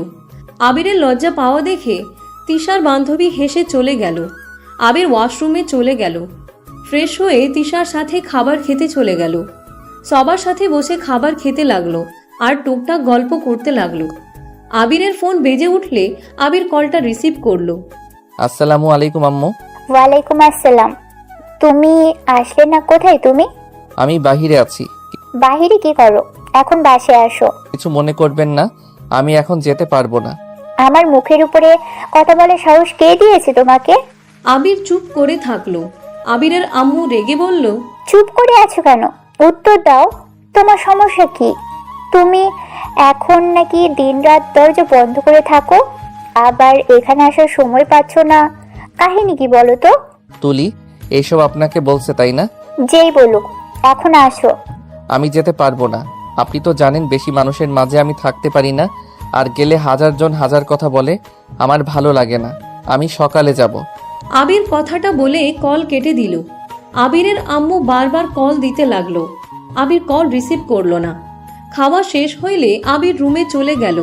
আবিরের লজ্জা পাওয়া দেখে তিশার বান্ধবী হেসে চলে গেল। আবির ওয়াশরুমে চলে গেল। ফ্রেশ হয়ে তিশার সাথে খাবার খেতে চলে গেল। সবার সাথে বসে খাবার খেতে লাগলো আর টুকটাক গল্প করতে লাগলো। আবিরের ফোন বেজে উঠলে আবির কলটা রিসিভ করলো। আসসালামু আলাইকুম আম্মু। ওয়ালাইকুম আসসালাম। তুমি আসলে না? কোথায় তুমি? আমি বাহিরে আছি। বাহিরে কি করো? এখন বাসায় আসো। কিছু মনে করবেন না, আমি এখন যেতে পারবো না। আমার মুখের উপরে কথা বলার সাহস কে দিয়েছে তোমাকে? আবির চুপ করে থাকলো। আবিরের আম্মু রেগে বলল, চুপ করে আছো কেন? উত্তর দাও, তোমার সমস্যা কি? তুমি এখন নাকি দিনরাত দরজা বন্ধ করে থাকো, আবার এখানে আসার সময় পাচ্ছ না? কাহিনী কি বলো তো? তুলি এইসব আপনাকে বলছে তাই না? যেই বলুক, এখন আসো। আমি যেতে পারবো না। আপনি তো জানেন বেশি মানুষের মাঝে আমি থাকতে পারি না, আর গেলে হাজার জন হাজার কথা বলে, আমার ভালো লাগে না। আমি সকালে যাব। আবির কথাটা বলে কল কেটে দিল। আবিরের আম্মু বারবার কল দিতে লাগলো। আবির কল রিসিভ করলো না। খাওয়া শেষ হইলে আবির রুমে চলে গেল।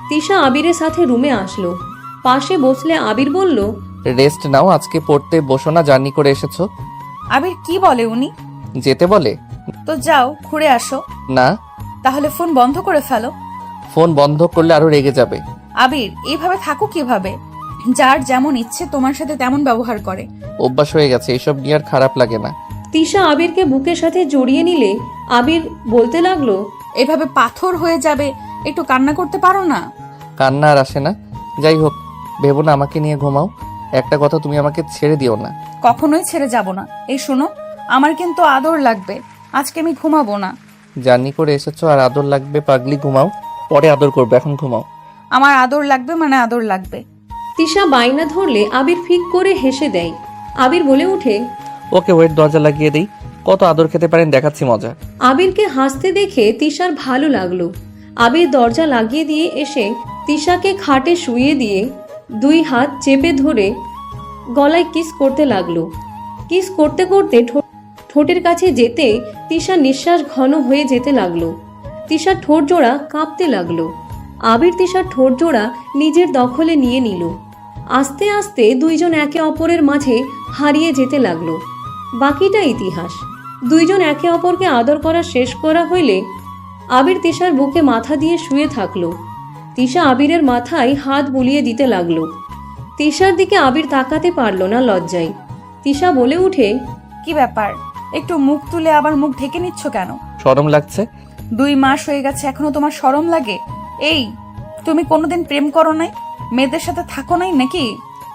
তিশা আবিরের সাথে রুমে আসলো। পাশে বসলে আবির বলল, রেস্ট নাও, আজকে পড়তে বসো না, জার্নি করে এসেছো। আবির কি বলে উনি? যেতে বলে। তো যাও, ঘুরে আসো। না। তাহলে ফোন বন্ধ করে ফেলো। ফোন বন্ধ করলে আরো রেগে যাবে। আবির এইভাবে থাকো কিভাবে? যার যেমন ইচ্ছে তোমার সাথে তেমন ব্যবহার করে। অভ্যাস হয়ে গেছে, এসব নিয়ে আর খারাপ লাগে না। তিশা আবিরকে বুকের সাথে জড়িয়ে নিলে আবির বলতে লাগলো, এভাবে পাথর হয়ে যাবে, একটু কান্না করতে পারো না? কান্না আর আসে না। যাই হোক, ভেবো না আমাকে নিয়ে ঘুমাও। একটা কথা, তুমি আমাকে ছেড়ে দিও না। কখনোই ছেড়ে যাব না। এই শোনো, আমার কিন্তু আদর লাগবে, আজকে আমি ঘুমাবো না। জার্নি করে এসেছো আর আদর লাগবে? পাগলি, ঘুমাও, পরে আদর করবে, এখন ঘুমাও। আমার আদর লাগবে মানে আদর লাগবে। তিশা বাইনা ধরলে আবির ফিক করে হেসে দেয়। আবির বলে উঠে, ওকে ওয়েট, দরজা লাগিয়ে দেই, কত আদর খেতে পারেন দেখাচ্ছি মজা। আবিরকে হাসতে দেখে তিশার ভালো লাগলো। আবির দরজা লাগিয়ে দিয়ে এসে তিশাকে খাটে শুইয়ে দিয়ে দুই হাত চেপে ধরে গলায় কিস করতে লাগলো। কিস করতে করতে ঠোঁটের কাছে যেতে তিশার নিঃশ্বাস ঘন হয়ে যেতে লাগলো। তিশার ঠোঁট জোড়া কাঁপতে লাগলো। আবির তিশার ঠোঁট জোড়া নিজের দখলে নিয়ে নিল। আস্তে আস্তে দুইজন একে অপরের মাঝে হারিয়ে যেতে লাগলো। বাকিটা ইতিহাস। দুইজন একে অপরকে আদর করা শেষ করা হইলে আবির তিশার বুকে মাথা দিয়ে শুয়ে থাকলো। তিশা আবিরের মাথায় হাত বুলিয়ে দিতে লাগলো। তিশার দিকে আবির তাকাতে পারল না লজ্জায়। তিশা বলে উঠে, কি ব্যাপার, একটু মুখ তুলে আবার মুখ ঢেকে নিচ্ছ কেন? শরম লাগছে। 2 মাস হয়ে গেছে, এখনো তোমার শরম লাগে? এই, তুমি কোনোদিন প্রেম করো নাই? মেয়েদের সাথে থাকো নাই নাকি?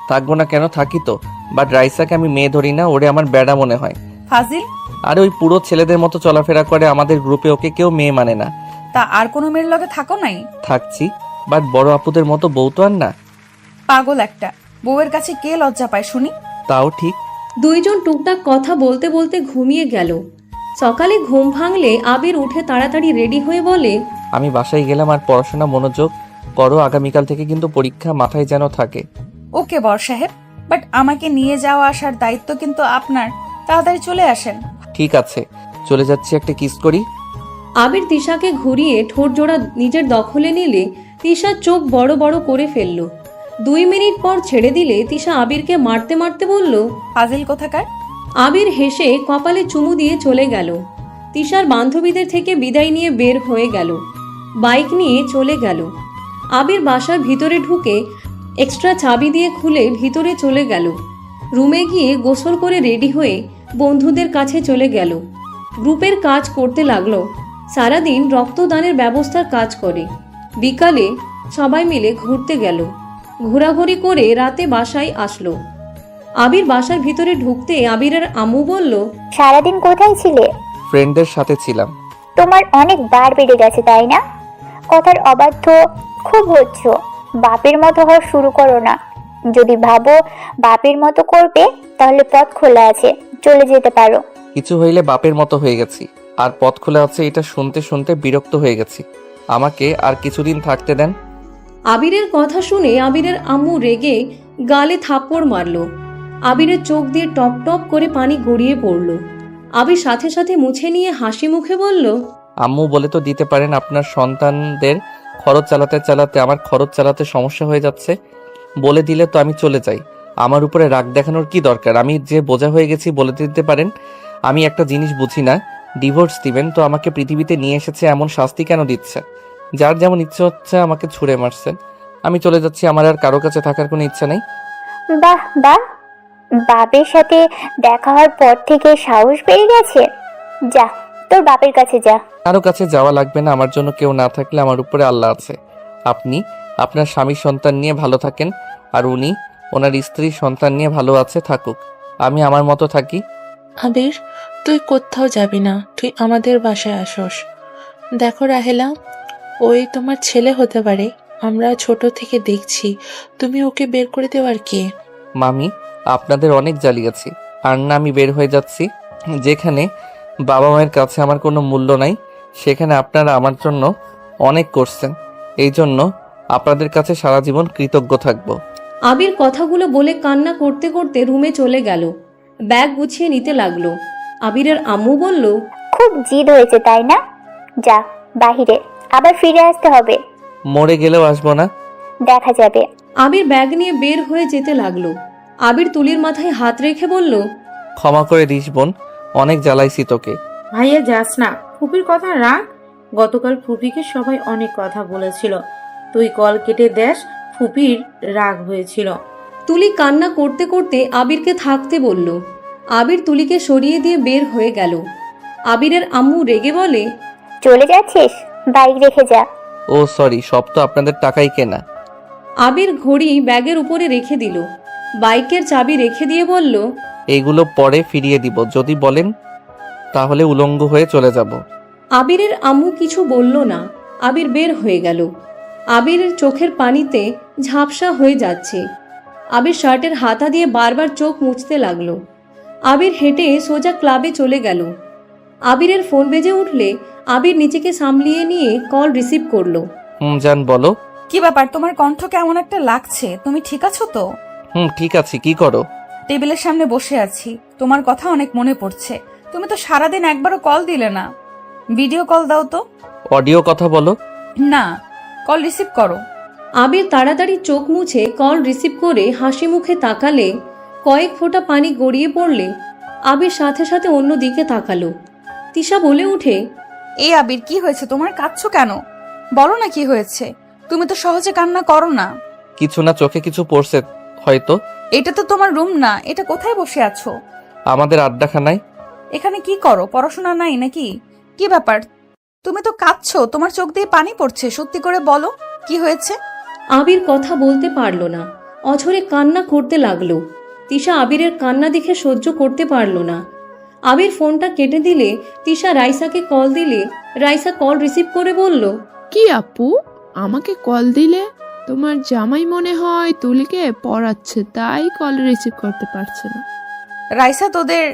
থাকবো না কেন, থাকি তো। বাট রাইসাকে আমি মেয়ে ধরি না, ওরে আমার বেড়া মনে হয়। ফাজিল। আর ওই পুরো ছেলেদের মতো চলাফেরা করে, আমাদের গ্রুপে ওকে কেউ মেয়ে মানে না। তা আর কোনো মেয়ের লগে থাকো নাই? থাকছি, বাট বড় আপুদের মতো বউ তো আর না। পাগল একটা, বউয়ের কাছে কে লজ্জা পায় শুনি? তাও ঠিক। দুইজন টুকটাক কথা বলতে বলতে ঘুমিয়ে গেল। সকালে ঘুম ভাঙলে আবির উঠে তাড়াতাড়ি রেডি হয়ে বলে, আমি বাসায় গেলাম, আর পড়াশোনা মনোযোগ করো, আগামীকাল থেকে কিন্তু পরীক্ষা, মাথায় যেন থাকে। ওকে বর সাহেব, বাট আমাকে নিয়ে যাওয়া আসার দায়িত্ব কিন্তু আপনার, তাড়াতাড়ি চলে আসেন। ঠিক আছে, চলে যাচ্ছি, একটা কিস করি। আবির তিশাকে ঘুরিয়ে ঠোঁট জোড়া নিজের দখলে নিলে তিশার চোখ বড় বড় করে ফেলল। 2 মিনিট পর ছেড়ে দিলে তিশা আবিরকে মারতে মারতে বলল, ফাজিল কোথাকার। আবির হেসে কপালে চুমু দিয়ে চলে গেল। তিশার বান্ধবীদের থেকে বিদায় নিয়ে বের হয়ে গেল। বাইক নিয়ে চলে গেল। আবির বাসার ভিতরে ঢুকে এক্সট্রা চাবি দিয়ে খুলে ভিতরে চলে গেল। রুমে গিয়ে গোসল করে রেডি হয়ে বন্ধুদের কাছে চলে গেল। গ্রুপের কাজ করতে লাগলো। সারাদিন রক্তদানের ব্যবস্থার কাজ করে। বিকালে সবাই মিলে ঘুরতে গেল। ঘোরাঘুরি করে রাতে বাসায় আসলো। আবির বাসার ভিতরে ঢুকতে আবিরের আম্মু বলল, সারাদিন কোথায় ছিলে? ফ্রেন্ডের সাথে ছিলাম। তোমার অনেক বার বেড়ে গেছে তাই না? কথার অবাধ্য খুব হচ্ছ। বাপের মতো হওয়া শুরু করো না। যদি ভাবো বাপের মতো করবে তাহলে পথ খোলা আছে, চলে যেতে পারো। কিছু হইলে বাপের মতো হয়ে গেছি, আর পথ খোলা আছে এটা শুনতে শুনতে বিরক্ত হয়ে গেছি। আমাকে আর কিছুদিন থাকতে দেন। আবিরের কথা শুনে আবিরের আম্মু রেগে গালে থাপ্পড় মারল। আবিরের চোখ দিয়ে টপ টপ করে পানি গড়িয়ে পড়ল। আবির সাথে সাথে মুছে নিয়ে হাসি মুখে বলল, আম্মু বলে তো দিতে পারেন আপনার সন্তানদের খরচ চালাতে চালাতে আমার খরচ চালাতে সমস্যা হয়ে যাচ্ছে। বলে দিলে তো আমি চলে যাই। আমার উপরে রাগ দেখানোর কি দরকার? আমি যে বোঝা হয়ে গেছি বলে দিতে পারেন। আমি একটা জিনিস বুঝি না, ডিভোর্স দিবেন তো আমাকে পৃথিবীতে নিয়ে এসেছে এমন শাস্তি কেন দিচ্ছে? যার যেমন ইচ্ছে হচ্ছে আমাকে ছুঁড়ে মারছেন। আমি চলে যাচ্ছি, আমার আর কারো কাছে থাকার কোনো ইচ্ছা নেই। বাহ বাহ, বাপের সাথে দেখা হওয়ার পর থেকে সাহস বেড়ে গেছে। যা, তোর বাপের কাছে যা। কারো কাছে যাওয়া লাগবে না, আমার জন্য কেউ না থাকলে আমার উপরে আল্লাহ আছে। আপনি আপনার স্বামীর সন্তান নিয়ে ভালো থাকেন, আর উনি ওনার স্ত্রীর সন্তান নিয়ে ভালো আছে থাকুক। আমি আমার মতো থাকি। আবির, তুই কোথাও যাবি না, তুই আমাদের বাসায় আসস। দেখো রাহেলা, ওই তোমার ছেলে হতে পারে, আমরা ছোট থেকে দেখছি। তুমি ওকে বের করে দেওয়ার কে? মামি, আপনাদের অনেক জ্বালিয়েছি, আর না আমি বের হয়ে যাচ্ছি। যেখানে বাবা মায়ের কাছে আমার কোনো মূল্য নাই, সেখানে আপনারা আমার জন্য অনেক করছেন। এই জন্য আপনাদের কাছে সারা জীবন কৃতজ্ঞ থাকব। আবির কথাগুলো বলে কান্না করতে করতে রুমে চলে গেল। ব্যাগ গুছিয়ে নিতে লাগলো। আবিরের আম্মু বলল, খুব জিদ হয়েছে তাই না? যা বাহিরে, আবার ফিরে আসতে হবে। মরে গেলেও আসবো না। দেখা যাবে। আবির ব্যাগ নিয়ে বের হয়ে যেতে লাগলো। আবির তুলির মাথায় হাত রেখে বলল, ক্ষমা করে দিস বোন, অনেক জ্বালাইছি তোকে। ভাইয়া যাস না, ফুপির কথা রাখ। গতকাল ফুপিকে সবাই অনেক কথা বলেছিল, তুই কল কেটে দেস, ফুপির রাগ হয়েছিল। তুলি কান্না করতে করতে আবিরকে থাকতে বলল। আবির তুলিকে সরিয়ে দিয়ে বের হয়ে গেল। আবিরের আম্মু রেগে বলে, চলে যাচ্ছিস? বাইক রেখে যা। ও সরি, সব তো আপনাদের টাকাই কেনা। আবির ঘড়ি ব্যাগের উপরে রেখে দিল। বাইকের চাবি রেখে দিয়ে বলল, এইগুলো পরে ফিরিয়ে দিব, যদি বলেন তাহলে উলঙ্গ হয়ে চলে যাব। আবিরের আম্মু কিছু বলল না। আবির বের হয়ে গেল। আবিরের চোখের পানিতে ঝাপসা হয়ে যাচ্ছে। আবির শার্টের হাতা দিয়ে বারবার চোখ মুছতে লাগলো। আবির হেঁটে সোজা ক্লাবে চলে গেল। আবিরের ফোন বেজে উঠলে আবির নিজেকে সামলিয়ে নিয়ে কল রিসিভ করলো। জান বলো। কি ব্যাপার, তোমার কণ্ঠ কেমন একটা লাগছে? তুমি ঠিক আছো তো? ঠিক আছি। কি করো? টেবিলের সামনে বসে আছি, তোমার কথা অনেক মনে পড়ছে। তুমি তো সারাদিন একবারও কল দিলে না। ভিডিও কল দাও তো। অডিও কথা বলো। না, কল রিসিভ করো। আবির তাড়াতাড়ি চোখ মুছে কল রিসিভ করে হাসি মুখে তাকালে কয়েক ফোঁটা পানি গড়িয়ে পড়লে আবির সাথে সাথে অন্য দিকে তাকালো। তিশা বলে উঠে, এই আবির, কি হয়েছে তোমার? কাঁদছো কেন? বলো না কি হয়েছে। তুমি তো সহজে কান্না করো না। কিছু না, চোখে কিছু পড়ছে হয়তো। এটা তো তোমার রুম না, এটা কোথায় বসে আছো? আমাদের আড্ডাখানায়। এখানে কি করো? পড়াশোনা নাই নাকি? কি ব্যাপার, তুমি তো কাঁদছো, তোমার চোখ দিয়ে পানি পড়ছে। সত্যি করে বলো কি হয়েছে? আবির কথা বলতে পারল না, অঝরে কান্না করতে লাগলো। তিশা আবিরের কান্না দেখে সহ্য করতে পারল না। আবির ফোনটা কেটে দিলে তিশা রাইসাকে কল দিলে রাইসা কল রিসিভ করে বলল, কি আপু, আমাকে কল দিলে? তোমার জামাই মনে হয় তুলিকে পড়াচ্ছে, তাই কল রিসিভ করতে পারছে না। রাইসা, তোদের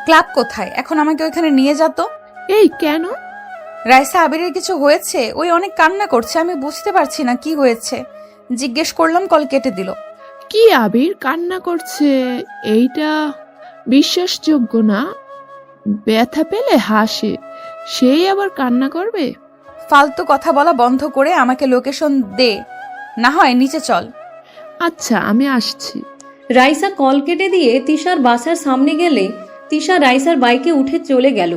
ক্লাব কোথায়? এখন আমাকে ওইখানে নিয়ে যেত। এই কেন? রাইসা, আবিরের কিছু হয়েছে? ওই অনেক কান্না করছে, আমি বুঝতে পারছি না কি হয়েছে। জিজ্ঞেস করলাম, কল কেটে দিল। কি আবির কান্না করছে? এইটা বিশ্বাসযোগ্য না। ব্যথা পেলে হাসে, সেই আবার কান্না করবে? ফালতু কথা বলা বন্ধ করে আমাকে লোকেশন দে, না হয় নিচে চল। আচ্ছা, আমি আসছি। রাইসা কল কেটে দিয়ে তিশার বাসার সামনে গেলে তিশা রাইসার বাইকে উঠে চলে গেল।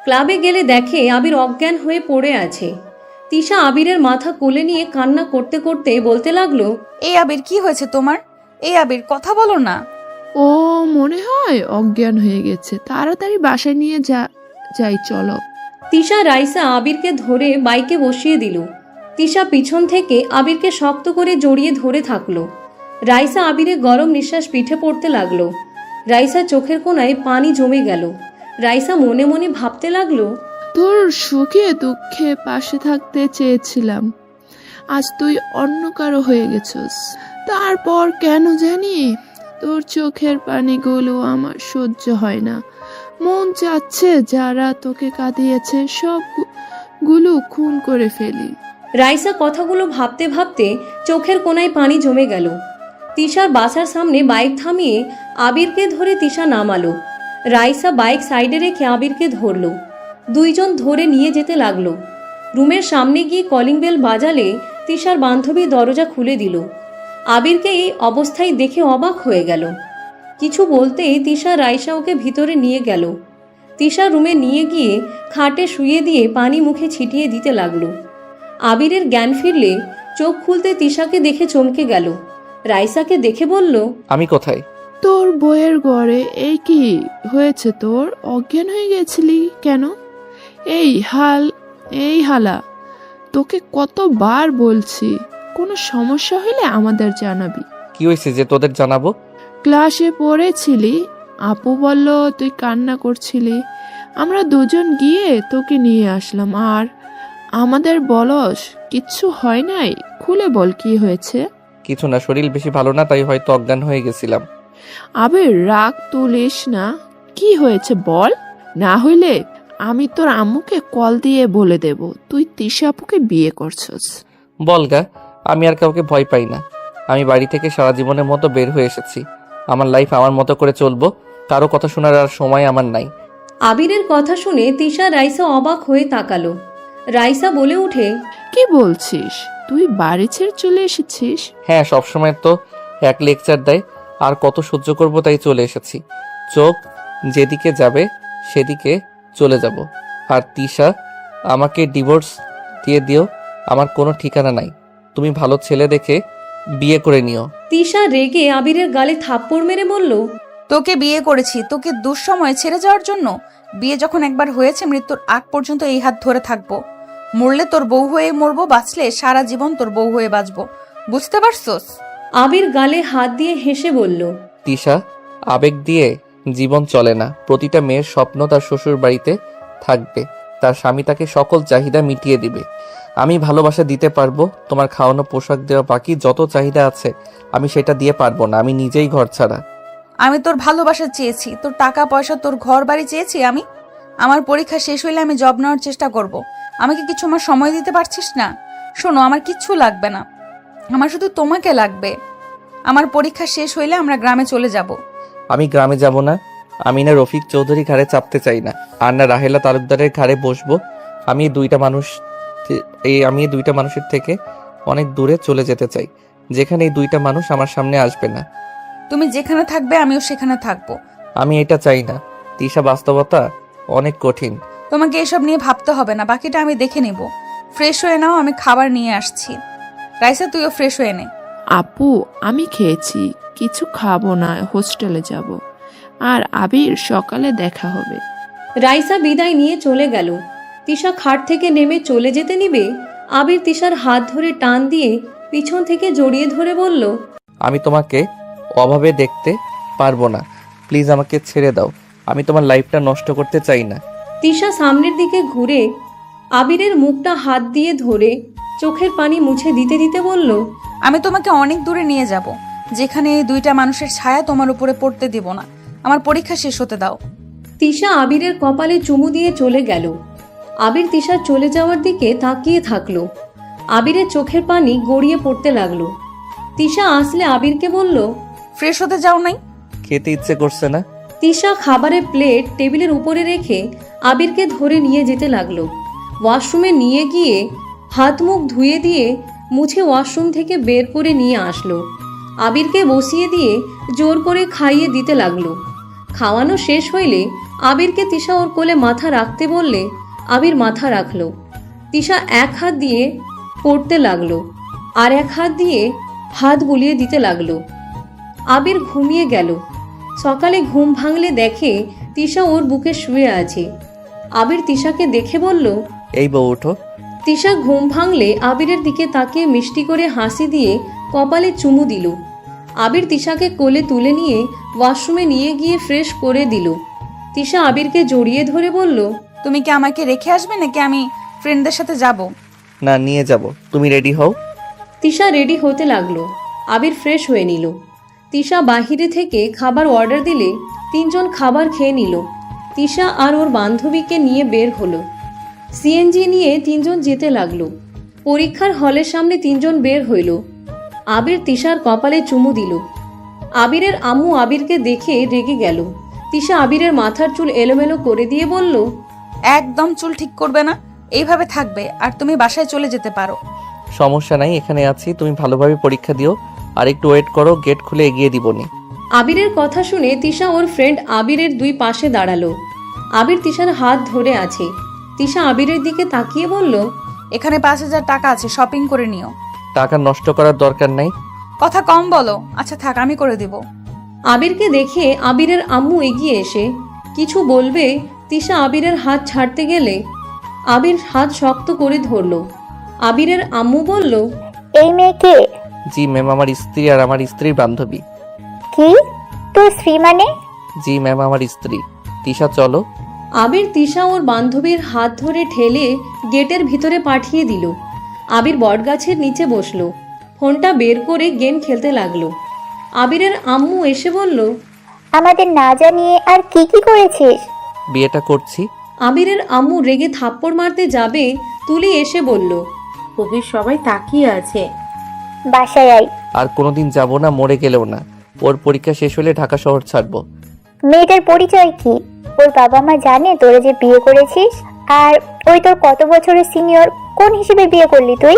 ক্লাবে গেলে দেখে আবির অজ্ঞান হয়ে পড়ে আছে। তিশা আবিরের মাথা কোলে নিয়ে কান্না করতে করতে বলতে লাগলো, এই আবির, কি হয়েছে তোমার? এই আবির, কথা বলো না। ও মনে হয় অজ্ঞান হয়ে গেছে, তাড়াতাড়ি বাসায় নিয়ে যাই চলো। তিশা রাইসা আবিরকে ধরে বাইকে বসিয়ে দিল। তিশা পিছন থেকে আবিরকে শক্ত করে জড়িয়ে ধরে থাকলো। রাইসা আবিরের গরম নিঃশ্বাস পিঠে পড়তে লাগলো। রাইসা চোখের কোণায় পানি জমে গেল। রাইসা মনে মনে ভাবতে লাগলো, তোর সুখে দুঃখে পাশে থাকতে চেয়েছিলাম, আজ তুই অন্য কারো হয়ে গেছিস। তারপর কেন জানি তোর চোখের পানিগুলো আমার সহ্য হয় না। মন চাচ্ছে যারা তোকে কাঁদিয়েছে সবগুলো খুন করে ফেলি। রাইসা কথাগুলো ভাবতে ভাবতে চোখের কোণায় পানি জমে গেল। তিশার বাসার সামনে বাইক থামিয়ে আবিরকে ধরে তিশা নামালো। রাইসা বাইক সাইডে রেখে আবিরকে ধরলো। দুইজন ধরে নিয়ে যেতে লাগলো। রুমের সামনে গিয়ে কলিং বেল বাজালে তিশার বান্ধবী দরজা খুলে দিল। আবিরকে এই অবস্থায় দেখে অবাক হয়ে গেল। কিছু বলতেই তিশা রাইসা ওকে ভিতরে নিয়ে গেল। তিশা রুমে নিয়ে গিয়ে খাটে শুয়ে দিয়ে পানি মুখে ছিটিয়ে দিতে লাগলো। আবিরের জ্ঞান ফিরলে চোখ খুলতে তিশাকে দেখে চমকে গেল। রাইসাকে দেখে বলল, আমি কোথায়? তোর বইয়ের ঘরে। এই কি হয়েছে তোর? অজ্ঞান হয়ে গেছিলি কেন? এই হালা, তোকে কতবার বলছি কোনো সমস্যা হলে আমাদের জানাবি। কি হয়েছে যে তোদের জানাবো? ক্লাসে পড়েছিলি, আপু বলল তুই কান্না করছিলি, আমরা দুজন গিয়ে তোকে নিয়ে আসলাম। আর আমাদের বলস কিচ্ছু হয় নাই, খুলে বল কি হয়েছে। কিছু না, শরীর বেশি ভালো না, তাই হয়তো অজ্ঞান হয়ে গেছিলাম। আবে রাগ তুলিস না, কি হয়েছে বল, না হইলে আমি তোর আম্মুকে কল দিয়ে বলে দেব তুই তিশা আপুকে বিয়ে করছস। বলগা, আমি আর কাউকে ভয় পাই না। আমি বাড়ি থেকে সারা জীবনের মতো বের হয়ে এসেছি। আমার লাইফ আমার মতো করে চলবো, কারো কথা শোনার আর সময় আমার নাই। আবিরের কথা শুনে তিশা রাইসা অবাক হয়ে তাকালো। রাইসা বলে উঠে, কি বলছিস, তুই বাড়ি ছেড়ে চলে এসেছিস? হ্যাঁ, সবসময় তো এক লেকচার দেয়, আর কত সহ্য করবো, তাই চলে এসেছি। চোখ যেদিকে যাবে সেদিকে চলে যাব। আর তিশা, আমাকে ডিভোর্স দিয়ে দিও, আমার কোনো ঠিকানা নাই। তুমি ভালো ছেলে দেখে বিয়ে করে নিও। তিশা রেগে আবিরের গালে থাপ্পড় মেরে বলল, তোকে বিয়ে করেছি তোকে দুঃসময়ে ছেড়ে যাওয়ার জন্য? বিয়ে যখন একবার হয়েছে, মৃত্যুর আগ পর্যন্ত এই হাত ধরে থাকবো। মরলে তোর বউ হয়ে মরবো, বাঁচলে সারা জীবন তোর বউ হয়ে বাঁচবো, বুঝতে পারছস? আবির গালে হাত দিয়ে হেসে বলল, তিশা, আবেগ দিয়ে জীবন চলে না। প্রতিটা মেয়ের স্বপ্ন তার শ্বশুর বাড়িতে থাকবে, তার স্বামী তাকে সকল চাহিদা মিটিয়ে দিবে। আমি ভালোবাসা দিতে পারবো, তোমার খাওয়ানো পোশাক দেওয়া, বাকি যত চাহিদা আছে আমি সেটা দিয়ে পারবো না। আমি নিজেই ঘর ছাড়া। আমি তোর ভালোবাসা চেয়েছি, তোর টাকা পয়সা, তোর ঘর বাড়ি চেয়েছি আমি। আমার পরীক্ষা শেষ হইলে আমি জব নেওয়ার চেষ্টা করব। আমাকে কিছু আমার সময় দিতে পারছিস না? শোনো, আমার কিচ্ছু লাগবে না, আমার শুধু তোমাকে লাগবে। আমার পরীক্ষা শেষ হইলে আমরা গ্রামে চলে যাব। আমি গ্রামে যাব না। আমি না রফিক চৌধুরী ঘাড়ে চাপতে চাই না, আর না রাহেলা তালুকদারের ঘাড়ে বসবো। আমি এই দুইটা মানুষের থেকে অনেক দূরে চলে যেতে চাই, যেখানে এই দুইটা মানুষ আমার সামনে আসবে না। তুমি যেখানে থাকবে আমিও সেখানে থাকবো। আমি এটা চাই না তিশা, বাস্তবতা অনেক কঠিন। তোমাকে এসব নিয়ে ভাবতে হবে না, বাকিটা আমি দেখে নেব। ফ্রেশ হয়ে নাও, আমি খাবার নিয়ে আসছি। রাইসা, তুইও ফ্রেশ হয়ে নে। আপু, আমি খেয়েছি, কিছু খাবো না, হোস্টেলে যাব। আর আবির, সকালে দেখা হবে। রাইসা বিদায় নিয়ে চলে গেল। তিশা খাট থেকে নেমে চলে যেতে নিবে, আবির তিশার হাত ধরে টান দিয়ে পিছন থেকে জড়িয়ে ধরে বলল, আমি তোমাকে অভাবে দেখতে পারবো না, প্লিজ আমাকে ছেড়ে দাও। আমি তোমার লাইফটা নষ্ট করতে চাই না। তিশা সামনের দিকে ঘুরে আবিরের মুখটা হাত দিয়ে ধরে চোখের পানি মুছে দিতে দিতে বলল, আমি তোমাকে অনেক দূরে নিয়ে যাব, যেখানে এই দুইটা মানুষের ছায়া তোমার উপরে পড়তে দিব না। আমার পরীক্ষা শেষ হতে দাও। তিশা আবিরের কপালে চুমু দিয়ে চলে গেল। আবির তিশার চলে যাওয়ার দিকে তাকিয়ে থাকলো। আবিরের চোখের পানি গড়িয়ে পড়তে লাগলো। তিশা আসলে আবিরকে বলল, ফ্রেশ হতে যাও নাই? খেতে ইচ্ছে করছে না। তিশা খাবারের প্লেট টেবিলের উপরে রেখে আবিরকে ধরে নিয়ে যেতে লাগলো। ওয়াশরুমে নিয়ে গিয়ে হাত মুখ ধুয়ে দিয়ে মুছে ওয়াশরুম থেকে বের করে নিয়ে আসলো। আবিরকে বসিয়ে দিয়ে জোর করে খাইয়ে দিতে লাগলো। খাওয়ানো শেষ হইলে আবিরকে তিশা ওর কোলে মাথা রাখতে বললে আবির মাথা রাখলো। তিশা এক হাত দিয়ে পড়তে লাগলো, আর এক হাত দিয়ে হাত বুলিয়ে দিতে লাগলো। আবির ঘুমিয়ে গেল। সকালে ঘুম ভাঙলে দেখে তিশা ওর বুকে শুয়ে আছে। আবির তিশাকে দেখে বলল, এই বউ ওঠো। তিশা ঘুম ভাঙলে আবিরের দিকে তাকিয়ে মিষ্টি করে হাসি দিয়ে কপালে চুমু দিল। আবির তিশাকে কোলে তুলে নিয়ে ওয়াশরুমে নিয়ে গিয়ে ফ্রেশ করে দিল। তিশা আবিরকে জড়িয়ে ধরে বলল, তুমি কি আমাকে রেখে আসবে নাকি আমি ফ্রেন্ডদের সাথে যাব? না, নিয়ে যাব। তুমি রেডি হও। তিশা রেডি হতে লাগলো। আবির ফ্রেশ হয়ে নিল। তিশা বাহিরে থেকে খাবার অর্ডার দিলে 3 জন খাবার খেয়ে নিল। তিশা আর ওর বান্ধবীকে নিয়ে বের হলো। সিএনজি নিয়ে 3 জন যেতে লাগলো। পরীক্ষার হলের সামনে 3 জন বের হইল। আবির তিশার কপালে চুমু দিল। আবিরের আম্মু আবিরকে দেখে রেগে গেল। তিশা আবিরের মাথার চুল এলোমেলো করে দিয়ে বলল, একদম চুল ঠিক করবে না, এইভাবে থাকবে, আর তুমি বাসায় চলে যেতে পারো। সমস্যা নাই, এখানে আছি। তুমি ভালোভাবে পরীক্ষা দিও, আর একটু ওয়েট করো, গেট খুলে এগিয়ে দিবনি। আবিরের কথা শুনে তিশা ওর ফ্রেন্ড আবিরের 2 পাশে দাঁড়ালো। আবির তিশার হাত ধরে আছে। তিশা আবিরের দিকে তাকিয়ে বলল, এখানে 5,000 টাকা আছে, শপিং করে নিও। টাকা নষ্ট করার দরকার নাই। কথা কম বলো। আচ্ছা থাক, আমি করে দিব। আবিরকে দেখে আবিরের আম্মু এগিয়ে এসে কিছু বলবে, তিশা আবিরের হাত ছাড়তে গেলে আবির হাত শক্ত করে ধরল। আবিরের আম্মু বলল, এই মেয়েকে? জি ম্যাম, আমার স্ত্রী আর আমার স্ত্রীর বান্ধবী। কি? তোর স্ত্রী মানে? জি ম্যাম, আমার স্ত্রী। তিশা চলো। আবির তিশা ওর বান্ধবীর হাত ধরে ঠেলে গেটের ভিতরে পাঠিয়ে দিল। আবির বটগাছের নিচে বসলো। ফোনটা বের করে গেম খেলতে লাগলো। আবিরের আম্মু এসে বলল, আমাদের না জানিয়ে আর কি কি করেছিস? বিয়েটা করছি। আবিরের আম্মু রেগে থাপ্পড় মারতে যাবে, তুলি এসে বলল, ফুপির সবাই তাকিয়ে আছে। বাসায় আয়। আর কোনোদিন যাব না, মরে গেলেও না। ওর পরীক্ষা শেষ হলে ঢাকা শহর ছাড়বো। মেয়েটার পরিচয় কি? ওর বাবা মা জানে তোরা যে বিয়ে করেছিস? আর ওই তোর কত বছরের সিনিয়র, কোন হিসেবে বিয়ে করলি তুই?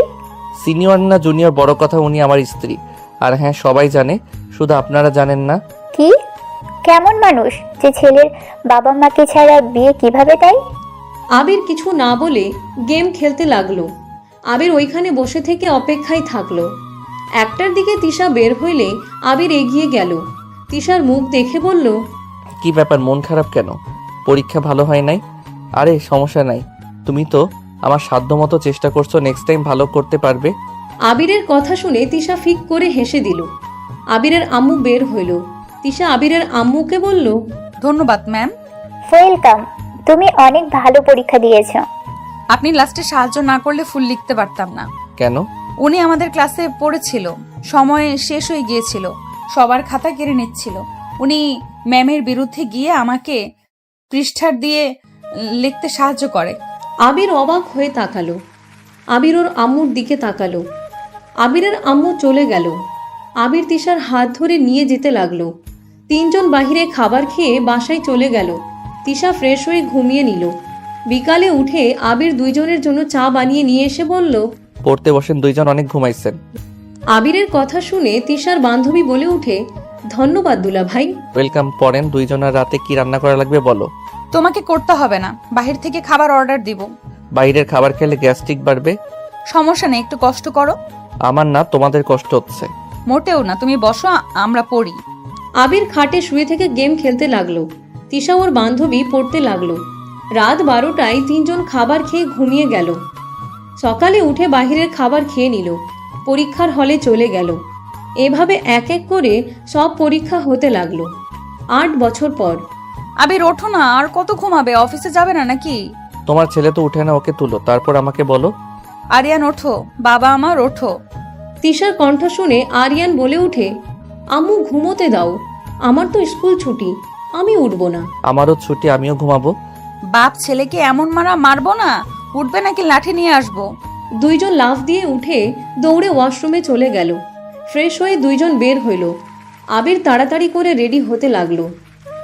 সিনিয়র না জুনিয়র বড় কথা, উনি আমার স্ত্রী। আর হ্যাঁ, সবাই জানে, শুধু আপনারা জানেন না। কি? কেমন মানুষ যে ছেলের বাবা মাকে ছাড়া বিয়ে কিভাবে দেয়? আবির কিছু না বলে গেম খেলতে লাগলো। আবির ওইখানে বসে থেকে অপেক্ষায় থাকলো। 1টার দিকে তিশা বের হইলে আবির এগিয়ে গেল। তিশার মুখ দেখে বলল, কি ব্যাপার, মন খারাপ কেন? পরীক্ষা ভালো হয় নাই? আরে সমস্যা নাই, তুমি তো আমার সাধ্যমতো চেষ্টা করছো, নেক্সট টাইম ভালো করতে পারবে। আবিরের কথা শুনে তিশা ফিক করে হেসে দিল। আবিরের আম্মু বের হইল। তিশা আবিরের আম্মুকে বলল, ধন্যবাদ ম্যাম। ওয়েলকাম। তুমি অনেক ভালো পরীক্ষা দিয়েছো। আপনি লাস্টে সাহায্য না করলে ফুল লিখতে পারতাম না। কেন? উনি আমাদের ক্লাসে পড়েছিল, সময় শেষ হয়ে গিয়েছিল, সবার খাতা কেড়ে নিচ্ছিল। উনি ম্যামের বিরুদ্ধে গিয়ে আমাকে পৃষ্ঠার দিয়ে লিখতে সাহায্য করে। আবির অবাক হয়ে তাকালো। আবির ওর আম্মুর দিকে তাকালো। আবিরের আম্মু চলে গেল। আবির তিশার হাত ধরে নিয়ে যেতে লাগলো। 3 জন বাহিরে খাবার খেয়ে বাসায় চলে গেল। তিশা ফ্রেশ হয়ে ঘুমিয়ে নিল। বিকালে উঠে আবির 2 জনের জন্য চা বানিয়ে নিয়ে এসে বলল, পড়তে বসেন, 2 জন অনেক ঘুমাইছেন। আবিরের কথা শুনে তিশার বান্ধবী বলে উঠে, ধন্যবাদ দুলা ভাই। ওয়েলকাম। পড়েন। 2 জনের রাতে কি রান্না করা লাগবে বলো। তোমাকে করতে হবে না, বাহির থেকে খাবার অর্ডার দিব। বাইরের খাবার খেলে গ্যাস্ট্রিক বাড়বে। সমস্যা নেই, একটু কষ্ট করো। আমার না, তোমাদের কষ্ট হচ্ছে। মোটেও না, তুমি বসো, আমরা পড়ি। আবির খাটে শুয়ে থেকে গেম খেলতে লাগলো। তিশা ওর বান্ধবী পড়তে লাগলো। রাত 12টায় 3 জন খাবার খেয়ে ঘুমিয়ে গেল। সকালে উঠে বাহিরের খাবার খেয়ে নিল। পরীক্ষার হলে চলে গেল। এভাবে এক এক করে সব পরীক্ষা হতে লাগলো। 8 বছর পর। আবির ওঠো না, আর কত ঘুমাবে? অফিসে যাবে না নাকি? তোমার ছেলে তো উঠে না, ওকে তুলো, তারপর আমাকে বলো। আরিয়ান ওঠো, বাবা আমার ওঠো। তিশার কণ্ঠ শুনে আরিয়ান বলে উঠে, আম্মু ঘুমোতে দাও, আমার তো স্কুল ছুটি, আমি উঠবো না। আমারও ছুটি, আমিও ঘুমাবো। বাপ ছেলেকে এমন মারবো না, উঠবে নাকি লাঠি নিয়ে আসবো? 2 জন লাফ দিয়ে উঠে দৌড়ে ওয়াশরুমে চলে গেল। ফ্রেশ হয়ে 2 জন বের হইল। আবির তাড়াতাড়ি করে রেডি হতে লাগলো।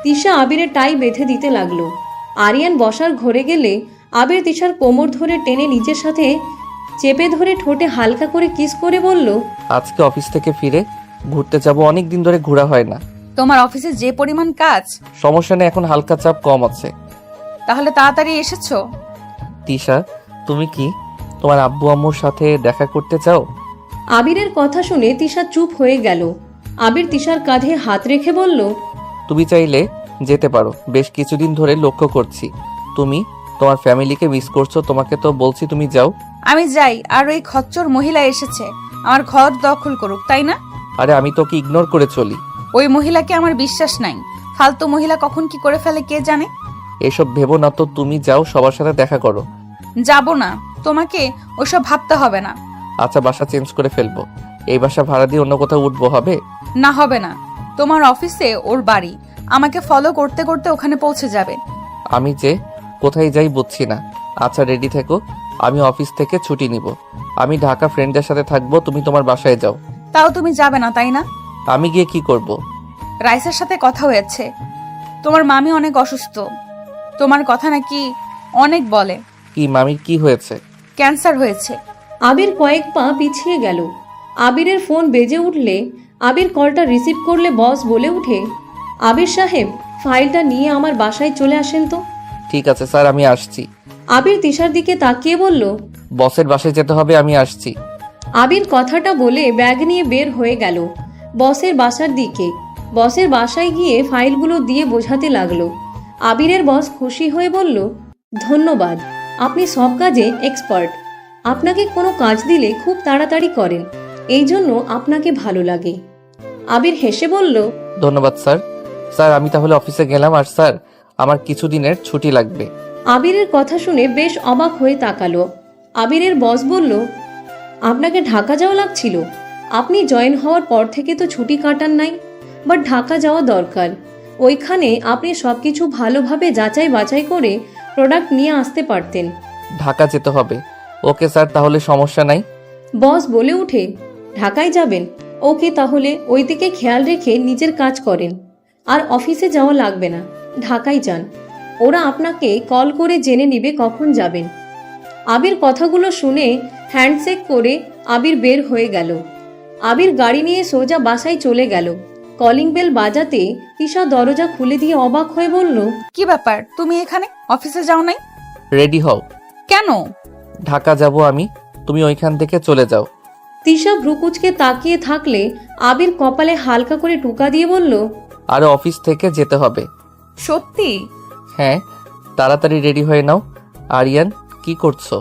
তিশা আবিরের টাই বেঁধে দিতে লাগলো। আরিয়ান বসার ঘরে গেলে আবির তিশার কোমর ধরে টেনে নিজের সাথে চেপে ধরে ঠোঁটে হালকা করে কিস করে বলল, আজকে অফিস থেকে ফিরে ঘুরতে যাব, অনেক দিন ধরে ঘোরা হয় না। তোমার অফিসে যে পরিমাণ কাজ। সমস্যা নেই, এখন হালকা চাপ কম আছে। তাহলে তাড়াতাড়ি এসেছো। তিশা, তুমি কি তোমার আব্বু আম্মুর সাথে দেখা করতে চাও? আবিরের কথা শুনে তিশা চুপ হয়ে গেল। আবির তিশার কাঁধে হাত রেখে বলল, তুমি চাইলে যেতে পারো, বেশ কিছুদিন ধরে লক্ষ্য করছি তুমি তোমার ফ্যামিলিকে মিস করছো। তোমাকে তো বলছি তুমি যাও। আমি যাই, আর ওই খচ্চর মহিলা এসেছে আমার ঘর দখল করুক, তাই না? আরে আমি তোকে ইগনোর করে চলি। ওই মহিলাকে আমার বিশ্বাস নাই, ফালতু মহিলা কখন কি করে ফেলে কে জানে। এসব ভেবো না তো, তুমি যাও সবার সাথে দেখা করো। যাব না, তোমাকে ওসব ভাবতে হবে না। আচ্ছা, বাসা চেঞ্জ করে ফেলবো। এই বাসা ভাড়া দিয়ে অন্য কোথাও উঠবো, হবে? না, হবে না। তোমার অফিসে ওর বাড়ি, আমাকে ফলো করতে করতে ওখানে পৌঁছে যাবে। আমি যে কোথায় যাই বুঝছি না। আচ্ছা, রেডি থেকো, আমি অফিস থেকে ছুটি নিব। আমি ঢাকা ফ্রেন্ডদের সাথে থাকবো, তুমি তোমার বাসায় যাও। তাও তুমি যাবে না, তাই না? আমি গিয়ে কি করব? রাইসের সাথে কথা হয়েছে, তোমার মামি অনেক অসুস্থ, তোমার কথা নাকি অনেক বলে। কি মামির কি হয়েছে? ক্যান্সার হয়েছে। আবির কয়েক পা পিছিয়ে গেল। আবিরের ফোন বেজে উঠলে আবির কলটা রিসিভ করলে বস বলে উঠে, আবির সাহেব, ফাইলটা নিয়ে আমার বাসায় চলে আসেন তো। ঠিক আছে স্যার, আমি আসছি। আবির তিশার দিকে তাকিয়ে বলল, বসের বাসায় যেতে হবে, আমি আসছি। আবির কথাটা বলে ব্যাগ নিয়ে বের হয়ে গেল বসের বাসার দিকে। বসের বাসায় গিয়ে ফাইলগুলো দিয়ে বোঝাতে লাগলো। আবিরের বস খুশি হয়ে বলল, ধন্যবাদ, আপনি সব কাজে এক্সপার্ট। আপনাকে কোনো কাজ দিলে খুব তাড়াতাড়ি করেন, এই জন্য আপনাকে ভালো লাগে। আবির হেসে বলল, ধন্যবাদ স্যার। স্যার, আমি তাহলে অফিসে গেলাম। আর স্যার, আমার কিছুদিনের ছুটি লাগবে। আবিরের কথা শুনে বেশ অবাক হয়ে তাকালো। আবিরের বস বলল, আপনাকে ঢাকা যাওয়া লাগছিল? আপনি জয়েন হওয়ার পর থেকে তো ছুটি কাটান নাই, বাট ঢাকা যাওয়া দরকার। ওইখানে আপনি সবকিছু ভালোভাবে যাচাই বাছাই করে প্রোডাক্ট নিয়ে আসতে পারতেন। ঢাকা যেতে হবে? ওকে স্যার, তাহলে সমস্যা নাই। বস বলে উঠে, ঢাকায় যাবেন? ওকে, তাহলে ওই দিকে খেয়াল রেখে নিজের কাজ করেন। আর অফিসে যাওয়া লাগবে না, ঢাকায় যান। ওরা আপনাকে কল করে জেনে নিবে কখন যাবেন। আবির কথাগুলো শুনে হ্যান্ডশেক করে আবির বের হয়ে গেল। আবির গাড়ি নিয়ে সোজা বাসায় চলে গেল। কলিং বেল বাজাতে তিশা দরজা খুলে দিয়ে অবাক হয়ে বলল, কি ব্যাপার, তুমি এখানে? অফিসে যাও নাই? রেডি হও। কেন? ঢাকা যাব আমি, তুমি ওইখান থেকে চলে যাও। তিশা ভ্রুকুচকে তাকিয়ে থাকলে আবির কপালে হালকা করে টুকা দিয়ে বলল, আর অফিস থেকে যেতে হবে। সত্যি? হ্যাঁ, তাড়াতাড়ি রেডি হয়ে নাও। আরিয়ান, কি করছো?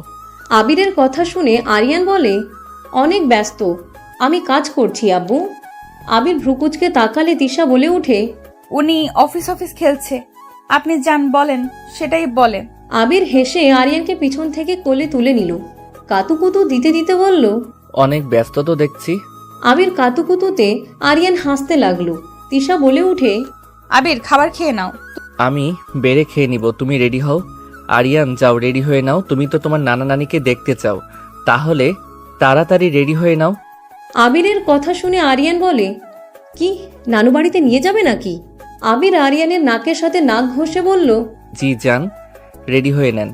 আবিরের কথা শুনে আরিয়ান বলে, অনেক ব্যস্ত, আমি কাজ করছি আব্বু। আবির ভ্রুকুচকে তাকালে তিশা বলে উঠে, উনি অফিস খেলছে, আপনি যান, বলেন, সেটাই বলেন। আবির হেসে আরিয়ানকে পিছন থেকে কোলে তুলে নিল। কাতুকুতু দিতে দিতে বলল, অনেক ব্যস্ত তো দেখছি। আবির কাতুকুতুতে আরিয়ান হাসতে লাগলো। তিশা বলে উঠে, আবির, খাবার খেয়ে নাও। আমি বেড়ে খেয়ে নিব, তুমি রেডি হও। আরিয়ান, যাও রেডি হয়ে নাও। তুমি তো তোমার নানা নানিকে দেখতে চাও, তাহলে তাড়াতাড়ি রেডি হয়ে নাও। আবিরের কথা শুনে আরিয়ান বলে, কি নানু বাড়িতে নিয়ে যাবে নাকি? আবির আরিয়ানের নাকের সাথে নাক ঘষে বলল, জি যান, রেডি হয়ে নেন।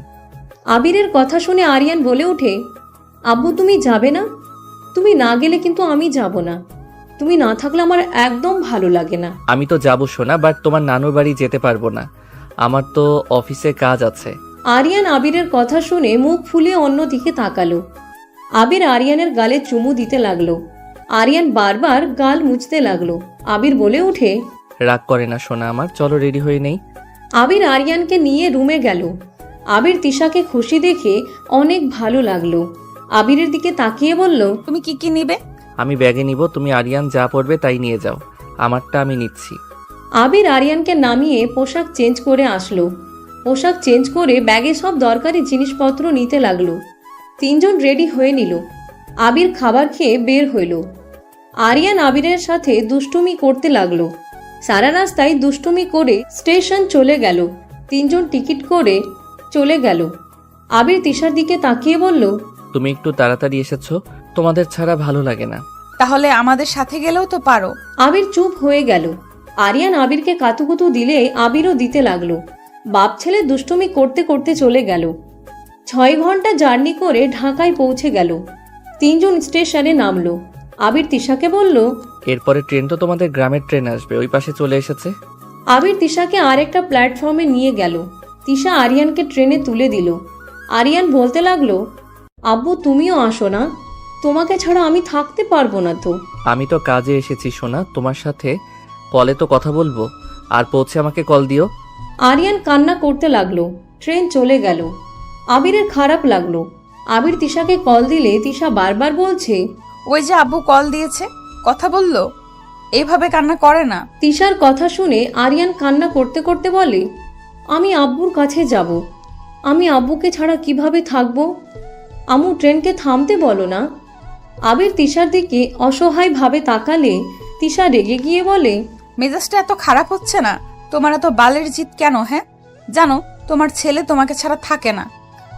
আবিরের কথা শুনে আরিয়ান বলে ওঠে, আব্বু তুমি যাবে না? তুমি না গেলে কিন্তু আমি যাব না। তুমি না থাকলে আমার একদম ভালো লাগে না। আমি তো যাবো সোনা, বাট তোমার নানুর বাড়ি যেতে পারবো না, আমার তো অফিসে কাজ আছে। আরিয়ান আবিরের কথা শুনে মুখ ফুলিয়ে অন্যদিকে তাকালো। আবির আরিয়ানের গালে চুমু দিতে লাগলো। আরিয়ান বারবার গাল মুছতে লাগলো। আবির বলে উঠে, রাগ করে না সোনা আমার, চলো রেডি হয়ে নেই। আবির আরিয়ানকে নিয়ে রুমে গেল। আবির তিশাকে খুশি দেখে অনেক ভালো লাগলো। আবিরের দিকে তাকিয়ে বলল, তুমি কি কি নিবে? আমি ব্যাগে নিব, তুমি আরিয়ান যা পড়বে তাই নিয়ে যাও, আমারটা আমি নিচ্ছি। আবির আরিয়ানকে নামিয়ে পোশাক চেঞ্জ করে আসলো। পোশাক চেঞ্জ করে ব্যাগে সব দরকারি জিনিসপত্র নিতে লাগলো। তিনজন রেডি হয়ে নিল। আবির খাবার খেয়ে বের হইল। আরিয়ান আবিরের সাথে দুষ্টুমি করতে লাগলো। সারা রাস্তায় দুষ্টুমি করে স্টেশন চলে গেল। তিনজন টিকিট করে চলে গেল। আবির তিশার দিকে তাকিয়ে বলল, তুমি একটু তাড়াতাড়ি এসেছো, তোমাদের ছাড়া ভালো লাগে না। তাহলে আমাদের সাথে গেলেও তো পারো। আবির চুপ হয়ে গেল। আরিয়ান আবিরকে কাতুকুতু দিলে আবিরও দিতে লাগলো। বাপ ছেলে দুষ্টুমি করতে করতে চলে গেল। 6 ঘন্টা জার্নি করে ঢাকায় পৌঁছে গেল। তিনজন স্টেশনে নামলো। আবির তিশাকে বলল, এরপরে ট্রেন তো তোমাদের গ্রামের ট্রেন আসবে, ওই পাশে চলে এসেছে। আবির তিশাকে আরেকটা প্ল্যাটফর্মে নিয়ে গেল। তিশা আরিয়ানকে ট্রেনে তুলে দিল। আরিয়ান বলতে লাগলো, আব্বু তুমিও আসো না, তোমাকে ছাড়া আমি থাকতে পারবো না তো। আমি তো কাজে এসেছি সোনা, তোমার সাথে কলে তো কথা বলবো, আর পৌঁছে আমাকে কল দিও। আরিয়ান কান্না করতে লাগলো। ট্রেন চলে গেল। আবিরের খারাপ লাগলো। আবির তিশাকে কল দিলে তিশা বারবার বলছে, ওই যে আব্বু কল দিয়েছে, কথা বললো, এইভাবে কান্না করে না। তিশার কথা শুনে আরিয়ান কান্না করতে করতে বলে, আমি আব্বুর কাছে যাব। আমি আব্বুকে ছাড়া কিভাবে থাকবো? আম্মু ট্রেনকে থামতে বলো না। আবির তিশার দিকে অসহায়ভাবে তাকালে তিশা রেগে গিয়ে বলে, মেজাজটা এত খারাপ হচ্ছে না? তোমার এত বালের জিত কেন? হ্যাঁ, জানো তোমার ছেলে তোমাকে ছাড়া থাকে না।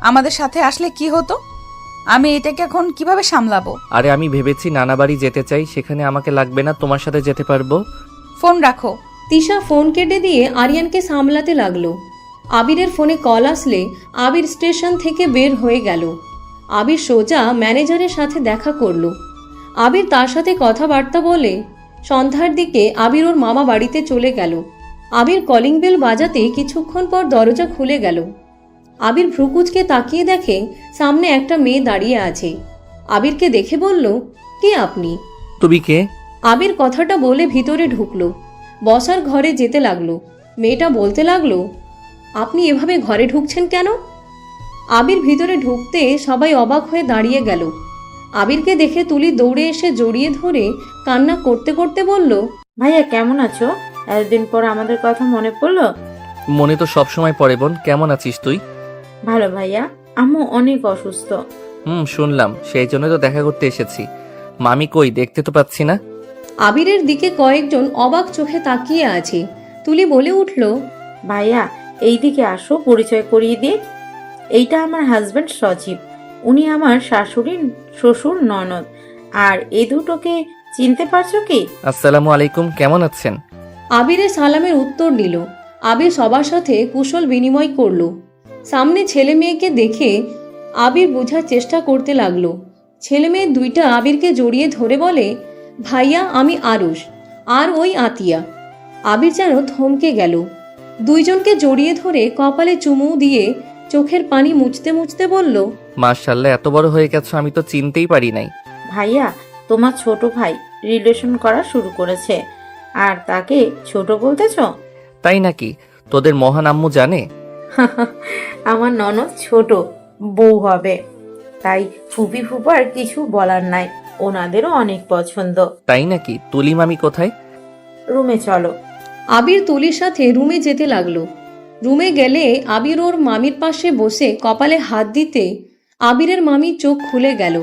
আমাদের সাথে আসলে কি হতো? আমি এটাকে এখন কিভাবে সামলাবো? আরে আমি ভেবেছি নানা বাড়ি যেতে চাই, সেখানে আমাকে লাগবে না, তোমার সাথে যেতে পারবো। ফোন রাখো। তিশা ফোন কেটে দিয়ে আরিয়ানকে সামলাতে লাগলো। আবিরের ফোনে কল আসলে আবির স্টেশন থেকে বের হয়ে গেল। আবির সোজা ম্যানেজারের সাথে দেখা করলো। আবির তার সাথে কথাবার্তা বলে সন্ধ্যার দিকে আবির ওর মামা বাড়িতে চলে গেল। আবির কলিং বেল বাজাতে কিছুক্ষণ পর দরজা খুলে গেল। আবির ভ্রুকুচকে তাকিয়ে দেখে সামনে একটা মেয়ে দাঁড়িয়ে আছে। আবিরকে দেখে বলল, কে আপনি? তুমি কে? আবির কথাটা বলে ভিতরে ঢুকলো। বসার ঘরে যেতে লাগলো। মেয়েটা বলতে লাগলো, আপনি এভাবে ঘরে ঢুকছেন কেন? আবির ভিতরে ঢুকতে সবাই অবাক হয়ে দাঁড়িয়ে গেল। আবিরকে দেখে তুলি দৌড়ে এসে জড়িয়ে ধরে কান্না করতে করতে বলল, ভাইয়া কেমন আছো? এতদিন পর আমাদের কথা মনে পড়লো? মনে তো সবসময় পড়ে বোন, কেমন আছিস তুই? ভালো ভাইয়া, আম্মু অনেক অসুস্থ। শুনলাম, সেই জন্য তো দেখা করতে এসেছি। মামি কই, দেখতে তো পাচ্ছি না। আবিরের দিকে কয়েকজন অবাক চোখে তাকিয়ে আছে। তুলি বলে উঠল, ভাইয়া এইদিকে আসো, পরিচয় করিয়ে দিই। এইটা আমার হাজবেন্ড সজীব, উনি আমার শাশুড়ি শ্বশুর ননদ। আর এই দুটোকে চিনতে পারছো কি? আসসালামু আলাইকুম, কেমন আছেন? আবিরের সালামের উত্তর দিল। আবির সবার সাথে কুশল বিনিময় করলো। সামনে ছেলে মেয়েকে দেখে আবির বোঝার চেষ্টা করতে লাগলো। ছেলে মেয়ে দুইটা আবিরকে জড়িয়ে ধরে বলে, ভাইয়া আমি আরুষ, আর ওই আতিয়া। আবির যেন থমকে গেল। দুইজনকে জড়িয়ে ধরে কপালে চুমু দিয়ে চোখের পানি মুছতে মুছতে বলল, মাশাআল্লাহ, এত বড় হয়ে গেছো, আমি তো চিনতেই পারি নাই। ভাইয়া তোমার ছোট ভাই রিলেশন করা শুরু করেছে, আর তাকে ছোট বলতেছ? তাই নাকি? তোদের মহান আম্মু জানে? আমার ননদ ছোট বউ হবে, তাই ফুপি ফুপার কিছু বলার নাই, ওনাদেরও অনেক পছন্দ। তাই নাকি? তুলি মামি কোথায়? রুমে চলো। আবির তুলির সাথে রুমে যেতে লাগলো। রুমে গেলে আবির ওর মামির পাশে বসে কপালে হাত দিতে আবিরের মামি চোখ খুলে গেল।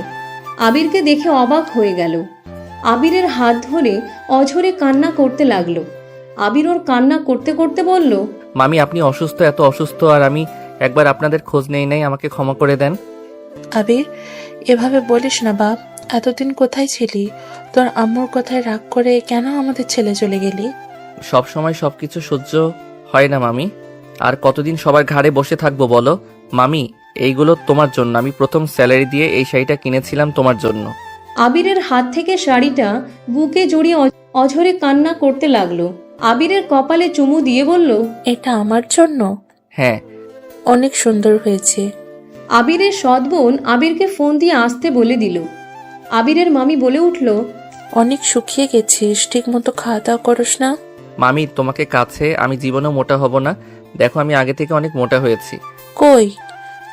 আবিরকে দেখে অবাক হয়ে গেল। আবিরের হাত ধরে অঝরে কান্না করতে লাগলো। আবির ওর কান্না করতে করতে বলল, মামি আপনি অসুস্থ, এত অসুস্থ, আর আমি একবার আপনাদের খোঁজ নেই নাই, আমাকে ক্ষমা করে দেন। আবির, এভাবে বলিস না বাপ। এতদিন কোথায় ছিলি? তোর আম্মুর কথায় রাগ করে কেন আমাদের ছেলে চলে গেলি? সব সময় সবকিছু সহ্য হয় না মামি, আর কতদিন সবার ঘাড়ে বসে থাকবো বলো? মামি, এইগুলো তোমার জন্য, আমি প্রথম স্যালারি দিয়ে এই শাড়িটা কিনেছিলাম তোমার জন্য। আবিরের হাত থেকে শাড়িটা বুকে জড়িয়ে অঝরে কান্না করতে লাগলো। আবিরের কপালে চুমু দিয়ে বলল, এটা আমার জন্য? হ্যাঁ। অনেক সুন্দর হয়েছে। আবিরের সৎ বোন আবিরকে ফোন দিয়ে আসতে বলে দিল। আবিরের মামি বলে উঠল, অনেক শুকিয়ে গেছিস, ঠিক মতো খাওয়া দাওয়া করস না। মামি তোমাকে কাছে আমি জীবনেও মোটা হব না, দেখো আমি আগে থেকে অনেক মোটা হয়েছি। কই,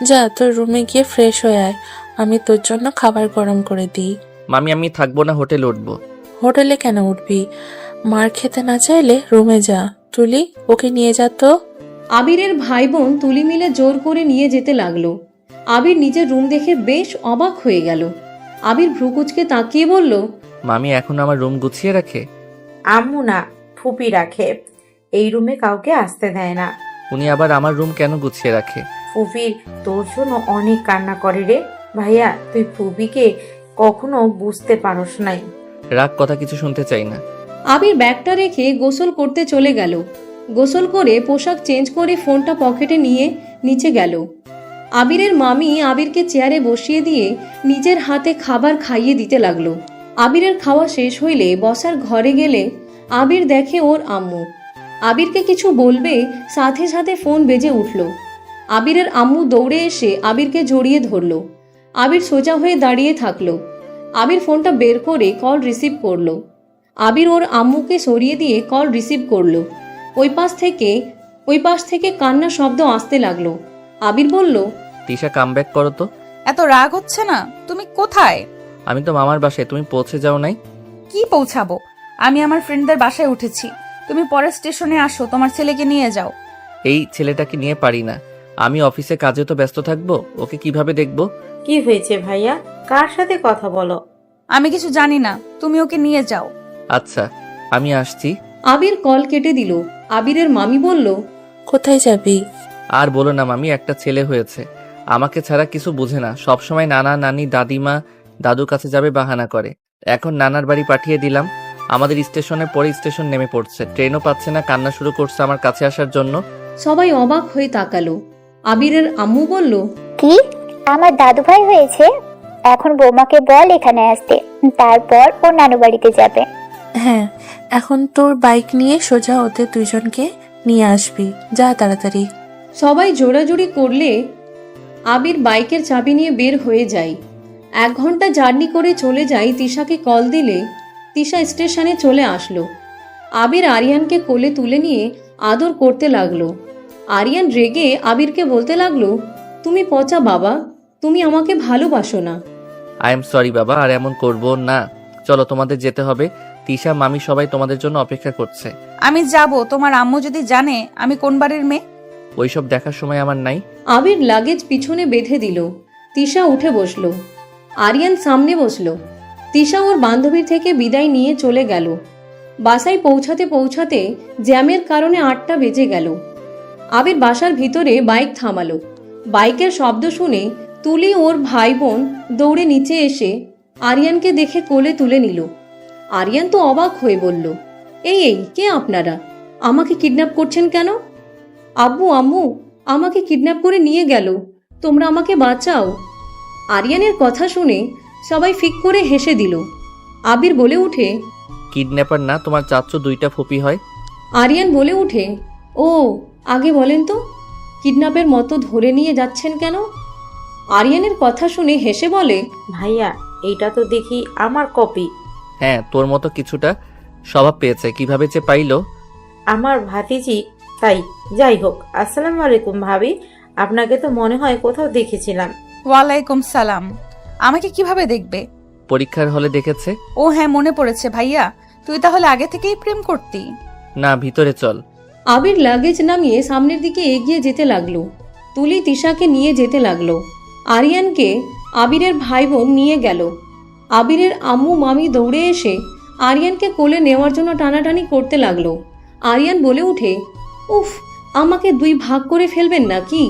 যা তোর রুমে গিয়ে ফ্রেশ হয়ে আয়, আমি তোর জন্য খাবার গরম করে দিই। মামি আমি থাকবো না, হোটেলে উঠবো। হোটেলে কেন উঠবি? মার খেতে না চাইলে রুমে যা। তুলি, ওকে নিয়ে যা তো। আবিরের ভাই বোন তুলি মিলে জোর করে নিয়ে যেতে লাগলো। আবির নিজের রুম দেখে বেশ অবাক হয়ে গেল। আবির ভ্রুকুচকে তাকিয়ে বলল, মামি এখন আমার রুম গুছিয়ে রাখে? আম্মু না, ফুপি রাখে। এই রুমে কাউকে আসতে দেয় না। উনি আবার আমার রুম কেন গুছিয়ে রাখে? ফুপির তোর জন্য অনেক কান্না করে রে ভাইয়া, তুই ফুপিকে কখনো বুঝতে পারস নাই। রাগ, কথা কিছু শুনতে চাই না। আবির ব্যাগটা রেখে গোসল করতে চলে গেল। গোসল করে পোশাক চেঞ্জ করে ফোনটা পকেটে নিয়ে নিচে গেল। আবিরের মামি আবিরকে চেয়ারে বসিয়ে দিয়ে নিজের হাতে খাবার খাইয়ে দিতে লাগলো। আবিরের খাওয়া শেষ হইলে বসার ঘরে গেলে আবির দেখে ওর আম্মু। আবিরকে কিছু বলবে, সাথে সাথে ফোন বেজে উঠল। আবিরের আম্মু দৌড়ে এসে আবিরকে জড়িয়ে ধরল। আবির সোজা হয়ে দাঁড়িয়ে থাকলো। আবির ফোনটা বের করে কল রিসিভ করলো। আবির ওর আম্মুকে সরিয়ে দিয়ে কল রিসিভ করলো। ওই পাশ থেকে কান্না শব্দ আসতে লাগলো। আবির বলল, তিশা কামব্যাক করো তো। এত রাগ হচ্ছে না? তুমি কোথায়? আমি তো মামার বাসায়, তুমি পৌঁছে যাও নাই? কি পৌঁছাবো? আমি আমার ফ্রেন্ডদের বাসায় উঠেছি। তুমি পরের স্টেশনে আসো, তোমার ছেলেকে নিয়ে যাও। এই ছেলেটাকে নিয়ে পারি না। আমি অফিসে কাজে তো ব্যস্ত থাকবো, ওকে কিভাবে দেখবো? কি হয়েছে ভাইয়া? কার সাথে কথা বলো? আমি কিছু জানি না, তুমি ওকে নিয়ে যাও। আচ্ছা, আমি আসছি। আবির কল কেটে দিল। আবিরের মামি বলল, কোথায় যাবি? আর বলো না মামি, একটা ছেলে হয়েছে, আমাকে ছাড়া কিছু বুঝে না, সবসময় নানা নানি দাদিমা দাদুর কাছে যাবে বাহানা করে। এখন নানার বাড়ি পাঠিয়ে দিলাম, আমাদের স্টেশনে পরে স্টেশন নেমে পড়ছে, ট্রেনও পাচ্ছে না, কান্না শুরু করছে আমার কাছে আসার জন্য। সবাই অবাক হয়ে তাকালো। আবিরের আম্মু বলল, কি, আমার দাদু ভাই হয়েছে? এখন বৌমাকে বল এখানে আসতে, তারপর ও নানু বাড়িতে যাবে। হ্যাঁ, এখন তোর বাইক নিয়ে সোজা ওদের দুইজনকে নিয়ে আসবি, যা তাড়াতাড়ি। সবাই জোরাজুরি করলে আবির বাইকের চাবি নিয়ে বের হয়ে যায়। 1 ঘন্টা জার্নি করে চলে যায়। তিশাকে কল দিলে তিশা স্টেশনে চলে আসলো। আবির আরিয়ানকে কোলে তুলে নিয়ে আদর করতে লাগলো। আরিয়ান রেগে আবিরকে বলতে লাগলো, তুমি পচা বাবা, তুমি আমাকে ভালোবাসো না। আই এম সরি বাবা, আর এমন করবো না। চলো, তোমাদের যেতে হবে। তিশা, মামি সবাই তোমাদের জন্য অপেক্ষা করছে। আমি যাব, তোমার আম্মু যদি জানে আমি কোন বাড়ির মেয়ে। ওইসব দেখার সময় আমার নাই। আবির লাগেজ পিছনে বেঁধে দিল। তিশা উঠে বসলো। আরিয়ান সামনে বসলো। তিশা ওর বান্ধবীর থেকে বিদায় নিয়ে চলে গেল। বাসায় পৌঁছাতে পৌঁছাতে জ্যামের কারণে 8টা বেজে গেল। আবির বাসার ভিতরে বাইক থামালো। বাইকের শব্দ শুনে তুলি ওর ভাই বোন দৌড়ে নিচে এসে আরিয়ানকে দেখে কোলে তুলে নিল। আরিয়ান তো অবাক হয়ে বলল, এই এই কে আপনারা? আমাকে কিডন্যাপ করছেন কেন? আব্বু আম্মু আমাকে কিডন্যাপ করে নিয়ে গেল, তোমরা আমাকে বাঁচাও। আরিয়ানের কথা শুনে সবাই ফিক করে হেসে দিল। আবির বলে উঠে, কিডন্যাপার না, তোমার চাচ্চু 2টা ফুপি হয়। আরিয়ান বলে উঠে, ও আগে বলেন তো, কিডন্যাপের মতো ধরে নিয়ে যাচ্ছেন কেন? আরিয়ানের কথা শুনে হেসে বলে, ভাইয়া, এইটা তো দেখি আমার কপি। হ্যাঁ, তোর মতো কিছুটা স্বভাব পেয়েছে, কিভাবে যে পাইলো। আমার ভাতিজি তাই। যাই হোক, আসসালামু আলাইকুম ভাবি, আপনাকে তো মনে হয় কোথাও দেখেছিলাম। ওয়ালাইকুম সালাম। আমাকে কিভাবে দেখবে? পরীক্ষার হলে দেখেছে। ও হ্যাঁ, মনে পড়েছে। ভাইয়া, তুই তাহলে আগে থেকেই প্রেম করতি? না, ভিতরে চল। আবির লাগেজ নামিয়ে সামনের দিকে এগিয়ে যেতে লাগলো। তুলি তিশাকে নিয়ে যেতে লাগলো। আরিয়ানকে আবিরের ভাই বোন নিয়ে গেল। আবিরের আম্মু মামি দৌড়ে এসে আরিয়ানকে কোলে নেওয়ার জন্য টানাটানি করতে লাগলো। আরিয়ান বলে উঠে, উফ, আমাকে 2 ভাগ করে ফেলবেন নাকি?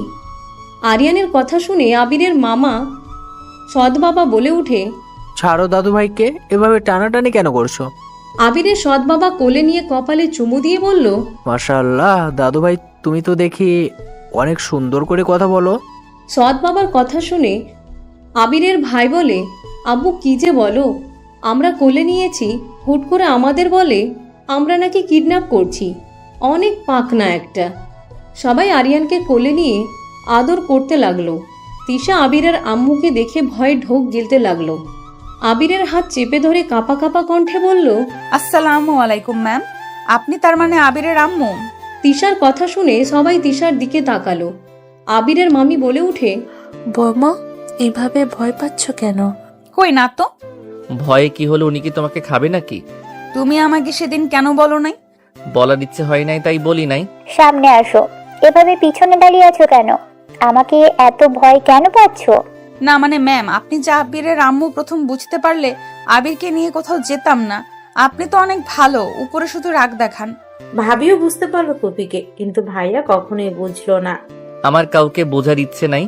আরিয়ানের কথা শুনে আবিরের মামা সৎ বাবা বলে উঠে, ছাড়ো দাদু ভাইকে, এভাবে টানাটানি কেন করছো? আবিরের সৎ বাবা কোলে নিয়ে কপালে চুমু দিয়ে বলল, মাশাআল্লাহ দাদু ভাই, তুমি তো দেখি অনেক সুন্দর করে কথা বলো। সৎ বাবার কথা শুনে আবিরের ভাই বলে, আব্বু কি যে বলো, আমরা কোলে নিয়েছি, হুট করে আমাদের বলে আমরা নাকি কিডন্যাপ করছি। অনেক পাকনা একটা। সবাই আরিয়ানকে কোলে নিয়ে আদর করতে লাগলো। তিশা আবিরের আম্মুকে দেখে ভয়ে ঢোক গিলতে লাগলো। আবিরের হাত চেপে ধরে কাঁপা কাঁপা কণ্ঠে বলল, আসসালামু আলাইকুম ম্যাম, আপনি তার মানে আবিরের আম্মু? তিশার কথা শুনে সবাই তিশার দিকে তাকালো। আবিরের মামি বলে উঠে, বৌমা, এভাবে ভয় পাচ্ছ কেন? কই না তো। ভয়ে কি হলো? উনি কি তোমাকে খাবে নাকি? তুমি আমাকে সেদিন কেন বলো নাই? বলার ইচ্ছে হয় নাই, তাই বলি নাই। সামনে আসো, এভাবে পিছনে দাঁড়িয়ে আছো কেন? আমাকে এত ভয় কেন পাচ্ছ? না মানে ম্যাম, আপনি যে আবিরের আম্মু, প্রথম বুঝতে পারলে আবিরকে নিয়ে কোথাও যেতাম না। আপনি তো অনেক ভালো, উপরে শুধু রাগ দেখান। ভাবিও বুঝতে পারলো কপিকে, কিন্তু ভাইয়া কখনোই বুঝলো না। আমার কাউকে বোঝার ইচ্ছে নাই,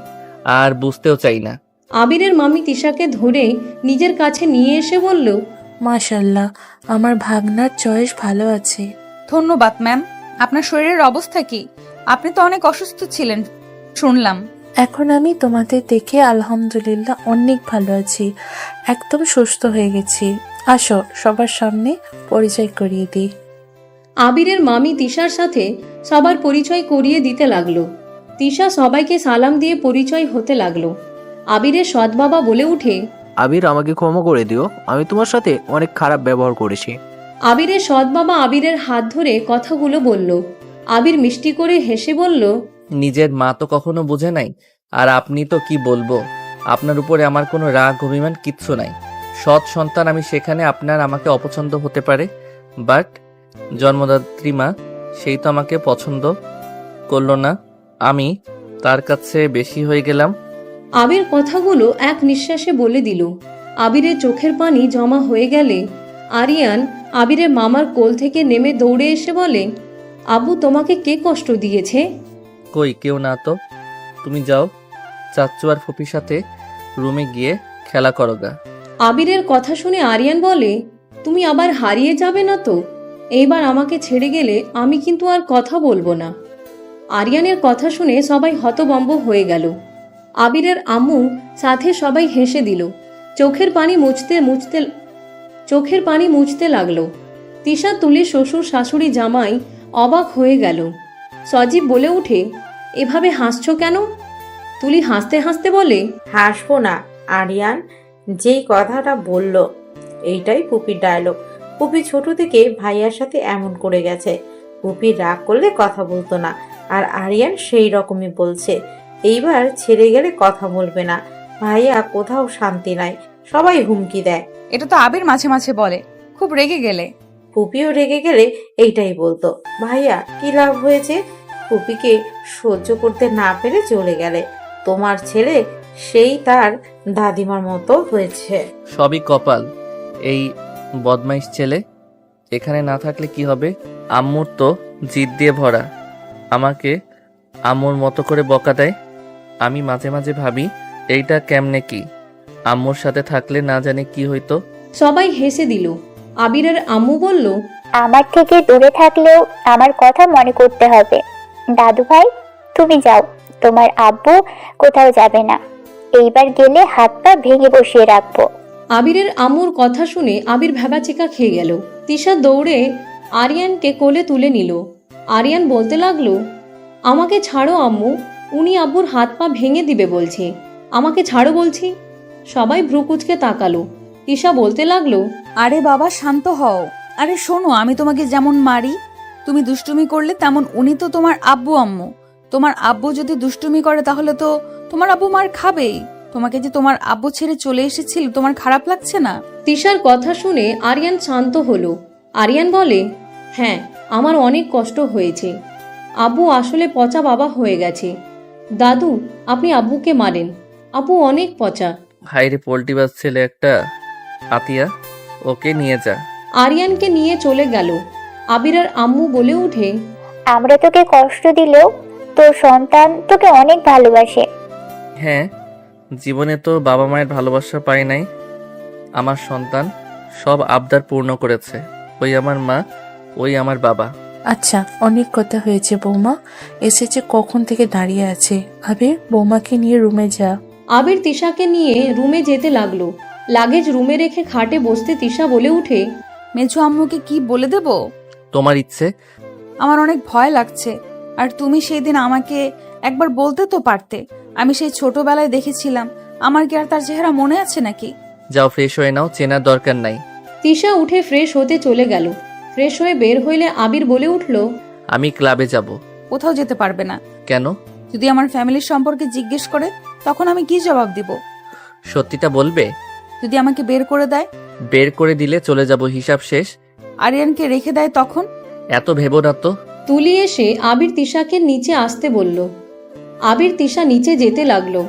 আর বুঝতেও চাই না। আবিরের মামি তিশাকে ধরে নিজের কাছে নিয়ে এসে বলল, মাশাআল্লাহ, আমার ভাগনার চয়েস ভালো আছে। ধন্যবাদ ম্যাম। আপনার শরীরের অবস্থা কি? আপনি তো অনেক অসুস্থ ছিলেন শুনলাম। এখন আমি তোমাদের দেখে আলহামদুলিল্লাহ অনেক ভালো আছি, একদম সুস্থ হয়ে গেছি। আসো, সবার সামনে পরিচয় করিয়ে দিই। আবিরের মামি তিশার সাথে সবার পরিচয় করিয়ে দিতে লাগলো। তিশা সবাইকে সালাম দিয়ে পরিচয় হতে লাগলো। আবিরের সৎ বাবা বলে উঠে, আবির, আমাকে ক্ষমা করে দিও, আমি তোমার সাথে অনেক খারাপ ব্যবহার করেছি। আবিরের সৎ বাবা আবিরের হাত ধরে কথাগুলো বলল। আবির মিষ্টি করে হেসে বলল, নিজের মা তো কখনো বুঝে নাই, আর আপনি তো কি বলবো, আপনার উপরে আমার কোনো রাগ অভিমান কিচ্ছু নাই। সৎ সন্তান আমি, সেখানে আপনার আমাকে অপছন্দ হতে পারে, বাট জন্মদাত্রী মা, সেই তো আমাকে পছন্দ করলো না, আমি তার কাছে বেশি হয়ে গেলাম। আবির কথাগুলো এক নিঃশ্বাসে বলে দিল। আবিরের চোখের পানি জমা হয়ে গেলে আরিয়ান আবিরের মামার কোল থেকে নেমে দৌড়ে এসে বলে, আব্বু তোমাকে কে কষ্ট দিয়েছে? কই, কেউ না তো। তুমি যাও চাচ্চু আর ফুপির সাথে রুমে গিয়ে খেলা করো গা। আবিরের কথা শুনে আরিয়ান বলে, তুমি আবার হারিয়ে যাবে না তো? এইবার আমাকে ছেড়ে গেলে আমি কিন্তু আর কথা বলবো না। আরিয়ানের কথা শুনে সবাই হতভম্ব হয়ে গেল। আবিরের আম্মু সাথে সবাই হেসে দিল। চোখের পানি মুছতে লাগলো। তিশা, তুলি, শ্বশুর, শাশুড়ি, জামাই অবাক হয়ে গেল। সজীব বলে উঠে, এভাবে হাসছো কেন? তুলি হাসতে হাসতে বলে, হাসবো না, আরিয়ান যেই কথাটা বলল এইটাই পুপির ডায়লগ। পুপি ছোট থেকে ভাইয়ার সাথে এমন করে গেছে। পুপি রাগ করলে কথা বলতো না, আর আরিয়ান সেই রকমই বলছে। এইবার ছেড়ে গেলে কথা বলবে না। ভাইয়া কোথাও শান্তি নাই, সবাই হুমকি দেয়। এটা তো আবির মাঝে মাঝে বলে, খুব রেগে গেলে। পুপিও রেগে গেলে এইটাই বলতো। ভাইয়া কি লাভ হয়েছে? পুপিকে সহ্য করতে না পেরে চলে গেলে। তোমার ছেলে সেই তার দাদিমার মতো হয়েছে। সবই কপাল। এই বদমাইশ ছেলে এখানে না থাকলে কি হবে? আম্মুর তো জিদ দিয়ে ভরা, আমাকে আম্মুর মতো করে বকা দেয়। আমি মাঝে মাঝে ভাবি এইটা কেমনে কি, আম্মুর সাথে থাকলে না জানি কি হইতো। সবাই হেসে দিল। আবিরের আম্মু বলল, আমার থেকে দূরে থাকলেও আমার কথা মনে করতে হবে। দাদু ভাই, তুমি যাও, তোমার আব্বু কোথাও যাবে না। এইবার গেলে হাত পা ভেঙে বসিয়ে রাখবো। আবিরের আম্মুর কথা শুনে আবির ভ্যাবাচেকা খেয়ে গেল। তিশা দৌড়ে আরিয়ানকে কোলে তুলে নিল। আরিয়ান বলতে লাগলো, আমাকে ছাড়ো আম্মু, উনি আব্বুর হাত পা ভেঙে দিবে বলছে, আমাকে ছাড়ো বলছি। সবাই ভ্রুকুচকে তাকালো। তিশা বলতে লাগলো, আরে বাবা শান্ত হও। আরে শোনো, আমি তোমাকে যেমন মারি, তুমি দুষ্টুমি করলে তেমন উনি তো তোমার আব্বু আম্মু। তোমার আব্বু যদি দুষ্টুমি করে তাহলে তো তোমার আব্বু মার খাবেই। তোমাকে যে তোমার আব্বু ছেড়ে চলে এসেছিল, তোমার খারাপ লাগছে না? তিশার কথা শুনে আরিয়ান শান্ত হলো। আরিয়ান বলে, হ্যাঁ, আমার অনেক কষ্ট হয়েছে। আব্বু আসলে পচা বাবা হয়ে গেছে। দাদু, আপনি আব্বুকে মারেন, আব্বু অনেক পচা। হাইরে পোল্টিবাজ ছেলে একটা। আতিয়া, ওকে নিয়ে যা। আরিয়ানকে নিয়ে চলে গেল। আবিরের আম্মু বলে উঠে, আমরা তোকে কষ্ট দিলেও তোর সন্তান তোকে অনেক ভালোবাসে। হ্যাঁ, জীবনে তো বাবা মায়ের ভালোবাসা পাই নাই। আমার সন্তান সব আবদার পূর্ণ করেছে। ওই আমার মা, ওই আমার বাবা। আচ্ছা, অনেক কথা হয়েছে বৌমা, এসেছে কখন থেকে দাঁড়িয়ে আছে। আবির, বৌমাকে নিয়ে রুমে যা। আবির তিশাকে নিয়ে রুমে যেতে লাগলো। লাগেজ রুমে রেখে খাটে বসতে তিশা বলে উঠে, মেজো আম্মুকে কি বলে দেব? তোমার ইচ্ছে। আমার অনেক ভয় লাগছে। আর তুমি সেই দিন আমাকে একবার বলতে তো পারতে। আমি সেই ছোটবেলায় দেখেছিলাম। আমার কি আর তার চেহারা মনে আছে নাকি? যাও ফ্রেশ হয়ে নাও, চেনার দরকার নাই। তিশা উঠে ফ্রেশ হতে চলে গেল। ফ্রেশ হয়ে বের হইলে আবির বলে উঠল, আমি ক্লাবে যাব। কোথাও যেতে পারবে না। কেন? যদি আমার ফ্যামিলির সম্পর্কে জিজ্ঞেস করে তখন আমি কি জবাব দিব? সত্যিটা বলবে? যদি আমাকে বের করে দেয়? বের করে দিলে চলে যাব, হিসাব শেষ। আরিয়ানকে রেখে দেয় তখন? এত ভেবো না তো। তুলি এসে আবির তিশাকে নিচে আসতে বলল। আবির তিশা নিচে যেতে লাগলো।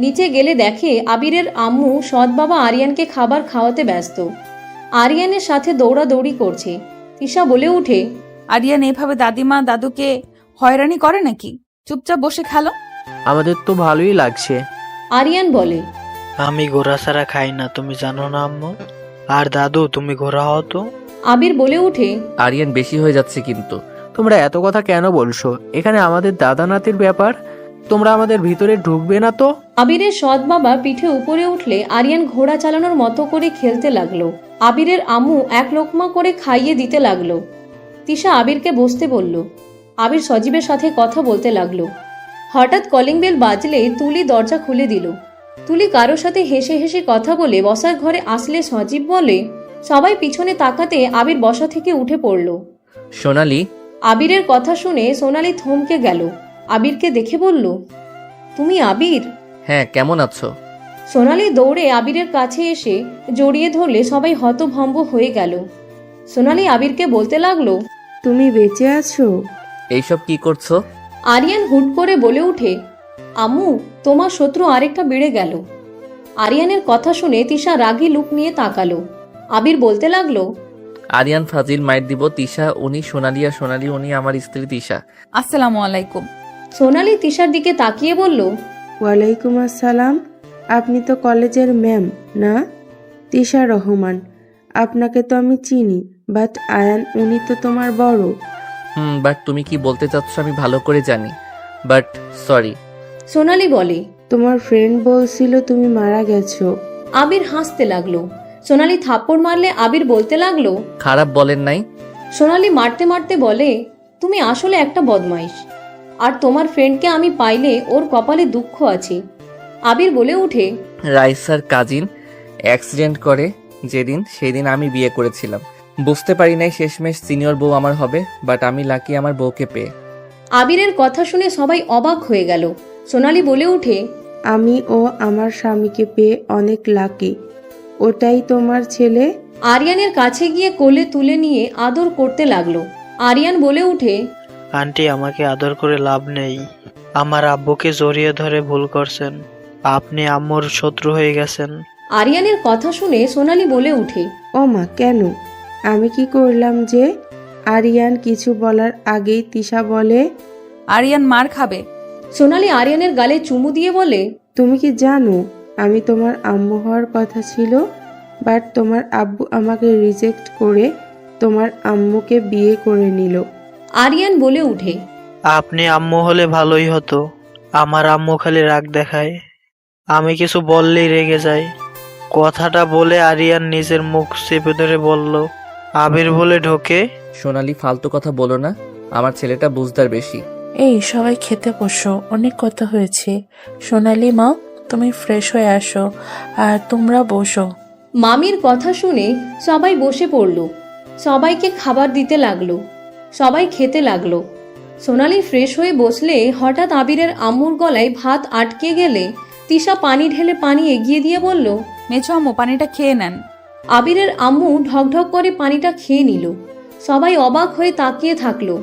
নিচে গেলে দেখে আবিরের আম্মু সৎ বাবা আরিয়ানকে খাবার খাওয়াতে ব্যস্ত। আরিয়ানের সাথে দৌড়াদৌড়ি করছে। তিশা বলে উঠে, আরিয়ান এভাবে দাদিমা দাদুকে হয়রানি করে নাকি? চুপচাপ বসে খেলো। আমাদের তো ভালোই লাগছে। আরিয়ান বলে, আমি ঘোড়া ছাড়া খাই না, তুমি জানো না আম্মু? আর দাদু, তুমি ঘোড়া হও তো। আবির বলে উঠে, আরিয়ান বেশি হয়ে যাচ্ছে কিন্তু। তোমরা এত কথা কেন বলছো? এখানে আমাদের দাদা নাতির ব্যাপার, তোমরা আমাদের ভিতরে ঢুকবে না তো। আবিরের সৎ বাবা পিঠে উপরে উঠলে আরিয়ান ঘোড়া চালানোর মতো করে খেলতে লাগলো। আবিরের আম্মু এক লোকমা করে খাইয়ে দিতে লাগলো। তিশা আবিরকে বসতে বলল। আবির সজীবের সাথে কথা বলতে লাগলো। হঠাৎ কলিং বেল বাজলে তুলি দরজা খুলে দিল। তুলি কারোর সাথে হেসে হেসে কথা বলে বসার ঘরে আসলে সজীব বলে, সবাই পিছনে তাকাতে আবির বসা থেকে উঠে পড়ল। সোনালি। আবিরের কথা শুনে সোনালি থমকে গেল। আবিরকে দেখে বলল, তুমি আবির? হ্যাঁ, কেমন আছো? সোনালি দৌড়ে আবিরের কাছে এসে জড়িয়ে ধরলে সবাই হতভম্ব হয়ে গেল। সোনালি আবিরকে বলতে লাগলো, তুমি বেঁচে আছো? এইসব কি করছো? আরিয়ান হুট করে বলে ওঠে, আম্মু তোমার শত্রু আরেকটা বেড়ে গেল। আরিয়ানের কথা শুনে তিশা রাগী লুক নিয়ে তাকালো। আবির বলতে লাগলো, আরিয়ান ফাজিল, মাইর দিব। তিশা উনি সোনালি, আর সোনালি উনি আমার স্ত্রী তিশা। আসসালামু আলাইকুম। সোনালি তিশার দিকে তাকিয়ে বলল, ওয়ালাইকুম আসসালাম। আপনি তো কলেজের ম্যাম না? তিশা রহমান। আপনাকে তো আমি চিনি, বাট আয়ান উনি তো তোমার বড়। বাট তুমি কি বলতে চাচ্ছ আমি ভালো করে জানি, বাট সরি। সোনালি বলে, তোমার ফ্রেন্ড বলছিল তুমি মারা গেছো। আবির হাসতে লাগলো। সোনালি থাপ্পড় মারলে আবির বলতে লাগলো, খারাপ বলেন নাই। সোনালি মারতে মারতে বলে, তুমি আসলে একটা বদমাইশ, আর তোমার ফ্রেন্ডকে আমি পাইলে ওর কপালে দুঃখ আছে। আবির বলে ওঠে, রাইসার কাজিন অ্যাক্সিডেন্ট করে যেদিন, সেই দিন আমি বিয়ে করেছিলাম। বুঝতে পারি নাই শেষমেশ সিনিয়র বউ আমার হবে, বাট আমি লাকি আমার বউকে পেয়ে। আবিরের কথা শুনে সবাই অবাক হয়ে গেল। সোনালি বলে ওঠে, আমি ও আমার স্বামীকে পেয়ে অনেক লাকি। ওটাই তোমার ছেলে? আরিয়ানের কাছে গিয়ে কোলে তুলে নিয়ে আদর করতে লাগলো। আরিয়ান বলে ওঠে, আন্টি আমাকে আদর করে লাভ নেই, আমার আব্বুকে জড়িয়ে ধরে ভুল করছেন, আপনি আম্মুর শত্রু হয়ে গেছেন। আরিয়ানের কথা শুনে সোনালি বলে ওঠে, ও মা, কেন? আমি কি করলাম যে? আরিয়ান কিছু বলার আগেই তিশা বলে, আরিয়ান মার খাবে। সোনালি আরিয়ানের গালে চুমু দিয়ে বলে, তুমি কি জানো আমি তোমার আম্মু হওয়ার কথা ছিল, বাট তোমার আব্বু আমাকে রিজেক্ট করে তোমার আম্মুকে বিয়ে করে নিল। আরিয়ান বলে উঠে, আপনি আম্মু হলে ভালোই হতো, আমার আম্মু খালি রাগ দেখায়, আমি কিছু বললেই রেগে যায়। কথাটা বলে আরিয়ান নিজের মুখ চেপে ধরে বলল, আবির বলে ঢোকে। সোনালি ফালতু কথা বলো না, আমার ছেলেটা বুঝদার বেশি। এই সবাই খেতে বসো, অনেক কথা হয়েছে। সোনালি মা, তুমি ফ্রেশ হয়ে আসো, আর তোমরা বসো। মামির কথা শুনে সবাই বসে পড়ল। সবাইকে খাবার দিতে লাগলো, সবাই খেতে লাগলো। সোনালি ফ্রেশ হয়ে বসলে হঠাৎ আবিরের আম্মুর গলায় ভাত আটকে গেলে তিশা পানি ঢেলে পানি এগিয়ে দিয়ে বলল, মেছো আম্মু পানিটা খেয়ে নেন। আবিরের আম্মু ঢকঢক করে পানিটা খেয়ে নিল। সবাই অবাক হয়ে তাকিয়ে থাকলো।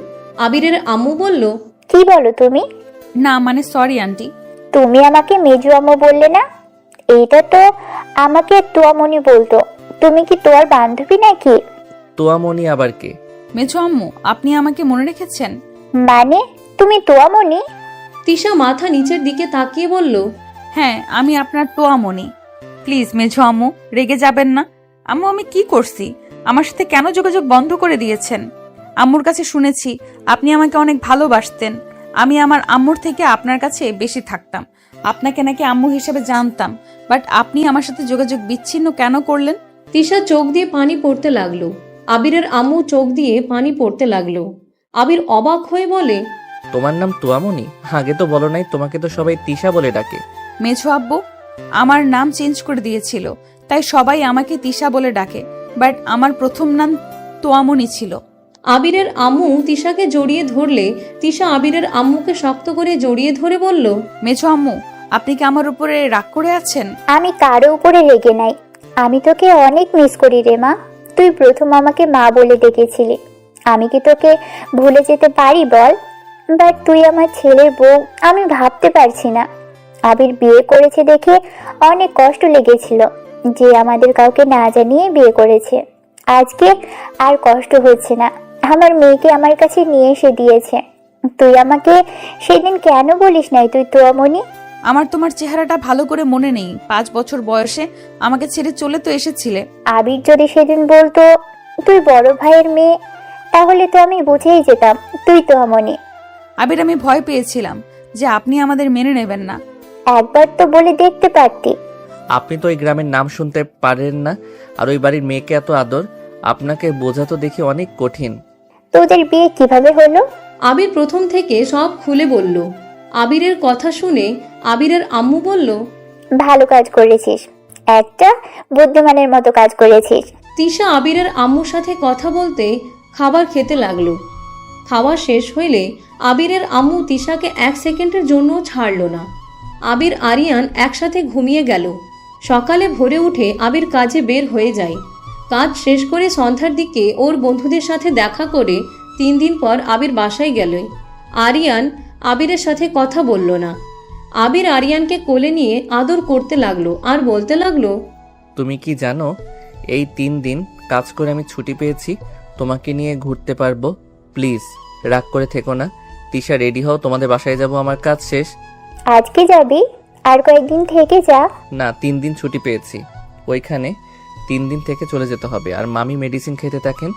আবিরের আম্মু বলল, কি বলো তুমি? না মানে সরি আন্টি। তুমি আমাকে মেজু আম্মু বললে না? এইটা তো আমাকে তোয়ামনি বলতো। তুমি কি তোর বান্ধবী নাকি? তোয়ামনি আবার কে? মেছো আম্মু, আপনি আমাকে মনে রেখেছেন? মানে তুমি তোয়ামনি? তিশা মাথা নিচের দিকে তাকিয়ে বলল, হ্যাঁ আমি আপনার তোয়ামনি। প্লিজ মেছো আম্মু, রেগে যাবেন না। আম্মু আমি কি করছি? আমার সাথে কেন যোগাযোগ বন্ধ করে দিয়েছেন? আম্মুর কাছে শুনেছি আপনি আমাকে অনেক ভালোবাসতেন। আমি আমার আম্মুর থেকে আপনার কাছে বেশি থাকতাম। আপনাকে নাকি আম্মু হিসেবে জানতাম, বাট আপনি আমার সাথে যোগাযোগ বিচ্ছিন্ন কেন করলেন? তিশা চোখ দিয়ে পানি পড়তে লাগলো। আবিরের আম্মু চোখ দিয়ে পানি পড়তে লাগলো। আবির অবাক হয়ে বলে, তোমার নাম তোয়ামনি? আগে তো বলো নাই, তোমাকে তো সবাই তিশা বলে ডাকে। মেছো আব্বু আমার নাম চেঞ্জ করে দিয়েছিল, তাই সবাই আমাকে তিশা বলে ডাকে, বাট আমার প্রথম নাম তোয়ামনি ছিল। আবিরের আম্মু তিশাকে জড়িয়ে ধরলে তিশা আবিরের আম্মুকে শক্ত করে জড়িয়ে ধরে বলল, মেছো আম্মু আপনি কি আমার উপরে রাগ করে আছেন? আমি কারো উপরে রেগে নাই। আমি তোকে অনেক মিস করি রে মা। তুই প্রথম আমাকে মা বলে ডেকেছিলি, আমি কি তোকে ভুলে যেতে পারি বল? বাট তুই আমার ছেলের বউ, আমি ভাবতে পারছি না। আবির বিয়ে করেছে দেখে অনেক কষ্ট লেগেছিল, যে আমাদের কাউকে না জানিয়ে বিয়ে করেছে। আজকে আর কষ্ট হচ্ছে না, আমার মেয়েকে আমার কাছে নিয়ে এসে দিয়েছে। তুই আমাকে সেদিন কেন বলিস নাই তুই তোয়ামনি? আমার তোমার চেহারাটা ভালো করে মনে নেই। 5 বছর বয়সে আমাকে ছেড়ে চলে তো এসেছিলে। আবির যদি সেদিন বলতো তুই বড় ভাইয়ের মেয়ে, তাহলে তো আমি বুঝেই যেতাম তুই তোয়ামনি। আবির আমি ভয় পেয়েছিলাম যে আপনি আমাদের মেনে নেবেন না। একবার তো বলে দেখতে পারতি। আপনি তো ওই গ্রামের নাম শুনতে পারেন না, আর ওই বাড়ির মেয়েকে এত আদর, আপনাকে বোঝা তো দেখি অনেক কঠিন। তোদের বিয়ে কিভাবে হলো? আবির প্রথম থেকে সব খুলে বলল। আবিরের কথা শুনে আবিরের আম্মু বলল, ভালো কাজ করেছিস, একটা বুদ্ধিমানের মতো কাজ করেছিস। তিশা আবিরের আম্মুর সাথে কথা বলতে খাবার খেতে লাগলো। খাওয়া শেষ হইলে আবিরের আম্মু তিশাকে 1 সেকেন্ডের জন্য ছাড়লো না। আবির আরিয়ান একসাথে ঘুমিয়ে গেল। সকালে ভোরে উঠে আবির কাজে বের হয়ে যায়। কাজ শেষ করে সন্ধ্যার দিকে ওর বন্ধুদের সাথে দেখা করে 3 দিন পর আবির বাসায় গেল। আরিয়ান আবিরের সাথে কথা বলল না। আবির আরিয়ানকে কোলে নিয়ে আদর করতে লাগলো আর বলতে লাগলো, তুমি কি জানো এই 3 দিন কাজ করে আমি ছুটি পেয়েছি, তোমাকে নিয়ে ঘুরতে পারবো। প্লিজ রাগ করে থেকো না। তিশা, রেডি হও, তোমাদের বাসায় যাব, আমার কাজ শেষ। আজকে যাবি? আর কয়েকদিন থেকে যা। না, 3 দিন ছুটি পেয়েছি, ওইখানে 3 দিন থেকে চলে যেতে হবে। আর মামি মেডিসিন খেতে থাকেন,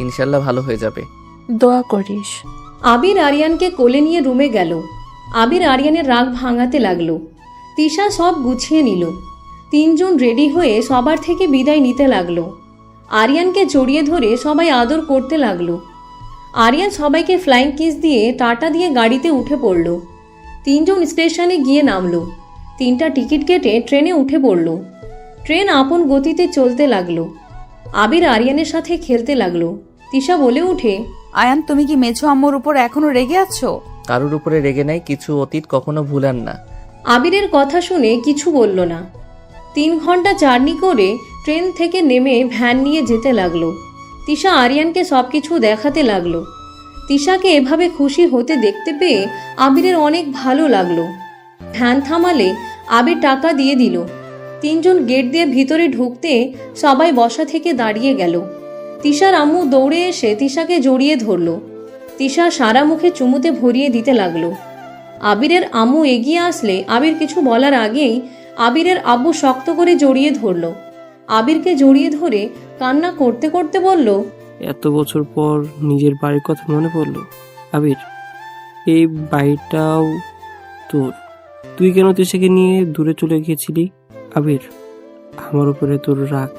ইনশাল্লাহ ভালো হয়ে যাবে। দোয়া করিস। আবির আরিয়ানকে কোলে নিয়ে রুমে গেল। আবির আরিয়ানের রাগ ভাঙাতে লাগলো। তিশা সব গুছিয়ে নিল। 3 জন রেডি হয়ে সবার থেকে বিদায় নিতে লাগলো। আরিয়ানকে জড়িয়ে ধরে সবাই আদর করতে লাগলো। আরিয়ান সবাইকে ফ্লাইং কিস দিয়ে টাটা দিয়ে গাড়িতে উঠে পড়ল। 3 জন স্টেশনে গিয়ে নামলো। 3টা টিকিট কেটে ট্রেনে উঠে পড়ল। ট্রেন আপন গতিতে চলতে লাগলো। আবির আরিয়ানের সাথে খেলতে লাগলো। তিশা বলে উঠে, আয়ান, তুমি কি মেঝো আম্মুর উপর এখনো রেগে আছো? কারোর উপরে রেগে নাই, কিছু অতীত কখনো ভুলান না। আবিরের কথা শুনে কিছু বলল না। 3 ঘন্টা জার্নি করে ট্রেন থেকে নেমে ভ্যান নিয়ে যেতে লাগলো। তিশা আরিয়ানকে সবকিছু দেখাতে লাগলো। তিশাকে এভাবে খুশি হতে দেখতে পেয়ে আবিরের অনেক ভালো লাগলো। ভ্যান থামালে আবির টাকা দিয়ে দিল। 3 জন গেট দিয়ে ভিতরে ঢুকতে সবাই বসা থেকে দাঁড়িয়ে গেল। তিশার আম্মু দৌড়ে এসে তিশাকে জড়িয়ে ধরল। তিশা সারা মুখে চুমুতে ভরিয়ে দিতে লাগলো। আবিরের আম্মু এগিয়ে আসলে আবির কিছু বলার আগেই আবিরের আব্বু শক্ত করে জড়িয়ে ধরল। আবিরকে জড়িয়ে ধরে কান্না করতে করতে বলল, এত বছর পর নিজের বাড়ির কথা মনে পড়লো। আবির, এই বাড়িটাও তোর। তুই কেন তিশাকে নিয়ে দূরে চলে গিয়েছিলি? আবির, আমার উপরে তোর রাগ,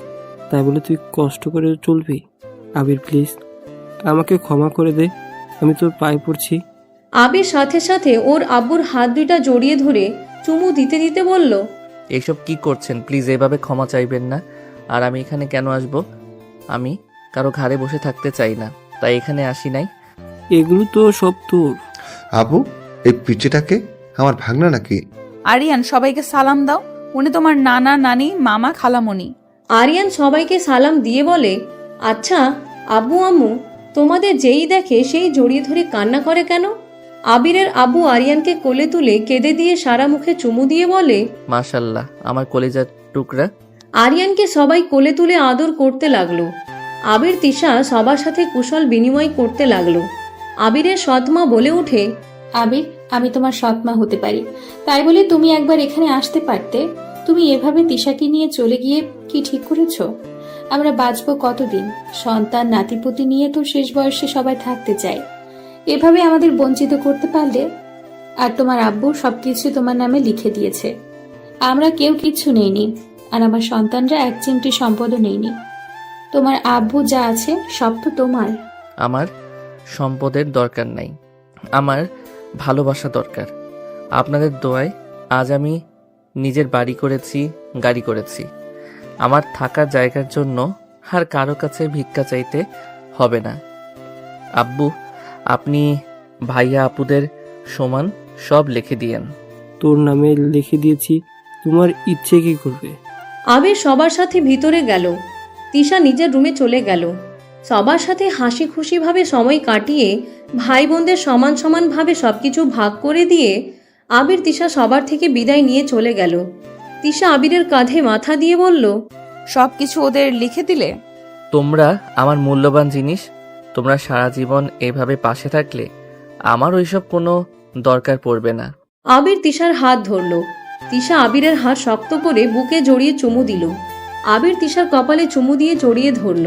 তাই বলে তুই কষ্ট করে চলবি? আবির প্লিজ, আমাকে ক্ষমা করে দে, আমি তোর পায়ে পড়ছি। আবির সাথে সাথে ওর আব্বুর হাত দুইটা জড়িয়ে ধরে চুমু দিতে দিতে বলল, এইসব কি করছেন? প্লিজ এভাবে ক্ষমা চাইবেন না। আর আমি এখানে কেন আসব? আমি কারো ঘাড়ে বসে থাকতে চাই না, তাই এখানে আসি নাই। এগুলো তো সব তোর। আপু, এই পিচ্চিটাকে আমার ভাগনা নাকি? আরিয়ান, সবাইকে সালাম দাও। উনি তোমার নানা, নানি, মামা, খালামণি। আরিয়ান সবাইকে সালাম দিয়ে বলে, আচ্ছা আব্বু আম্মু, তোমাদের যেই দেখে সেই জড়িয়ে ধরে কান্না করে কেন? আবিরের আব্বু আরিয়ানকে কোলে তুলে কেঁদে দিয়ে সারা মুখে চুমু দিয়ে বলে, মাশাল্লাহ, আমার কলিজার টুকরা। আরিয়ানকে সবাই কোলে তুলে আদর করতে লাগলো। আবির তিশা সবার সাথে কুশল বিনিময় করতে লাগলো। আবিরের সৎমা বলে উঠে, আবির, আমি তোমার সৎমা হতে পারি, তাই বলে তুমি একবার এখানে আসতে পারতে। তুমি এভাবে তিশাকে নিয়ে চলে গিয়ে কি ঠিক করেছো? আমরা বাঁচবো কতদিন? সন্তান নাতিপুতি নিয়ে তো শেষ বয়সে সবাই থাকতে চায়। এভাবে আমাদের বঞ্চিত করতে পারলে? আর তোমার আব্বু সবকিছু তোমার নামে লিখে দিয়েছে। আমরা কেউ কিচ্ছু নেইনি, আর আমার সন্তানরা 1 চিমটি সম্পদও নেইনি। তোমার আব্বু যা আছে সব তো তোমার। আমার সম্পদের দরকার নাই, আমার ভালোবাসা দরকার। আপনাদের দোয়ায় আজ আমি নিজের বাড়ি করেছি, গাড়ি করেছি। আমার থাকার জায়গার জন্য আর কারো কাছে ভিক্ষা চাইতে হবে না। আব্বু, আপনি ভাইয়া আপুদের সমান সব লিখে দিয়েন। তোর নামে লিখে দিয়েছি, তোমার ইচ্ছে কি করবে? আবির সবার সাথে ভিতরে গেল। তিশা নিজের রুমে চলে গেল। সবার সাথে হাসি খুশিভাবে সময় কাটিয়ে ভাই বোনদের সমান সমানভাবে সবকিছু ভাগ করে দিয়ে আবির তিশা সবার থেকে বিদায় নিয়ে চলে গেল। তিশা আবিরের কাঁধে মাথা দিয়ে বলল, সবকিছু ওদের লিখে দিলে? তোমরা আমার মূল্যবান জিনিস, তোমরা সারা জীবন এভাবে পাশে থাকলে আমার ওইসব কোনো দরকার পড়বে না। আবির তিশার হাত ধরল। তিশা আবিরের হাত শক্ত করে বুকে জড়িয়ে চুমু দিল। আবির তিশার কপালে চুমু দিয়ে জড়িয়ে ধরল।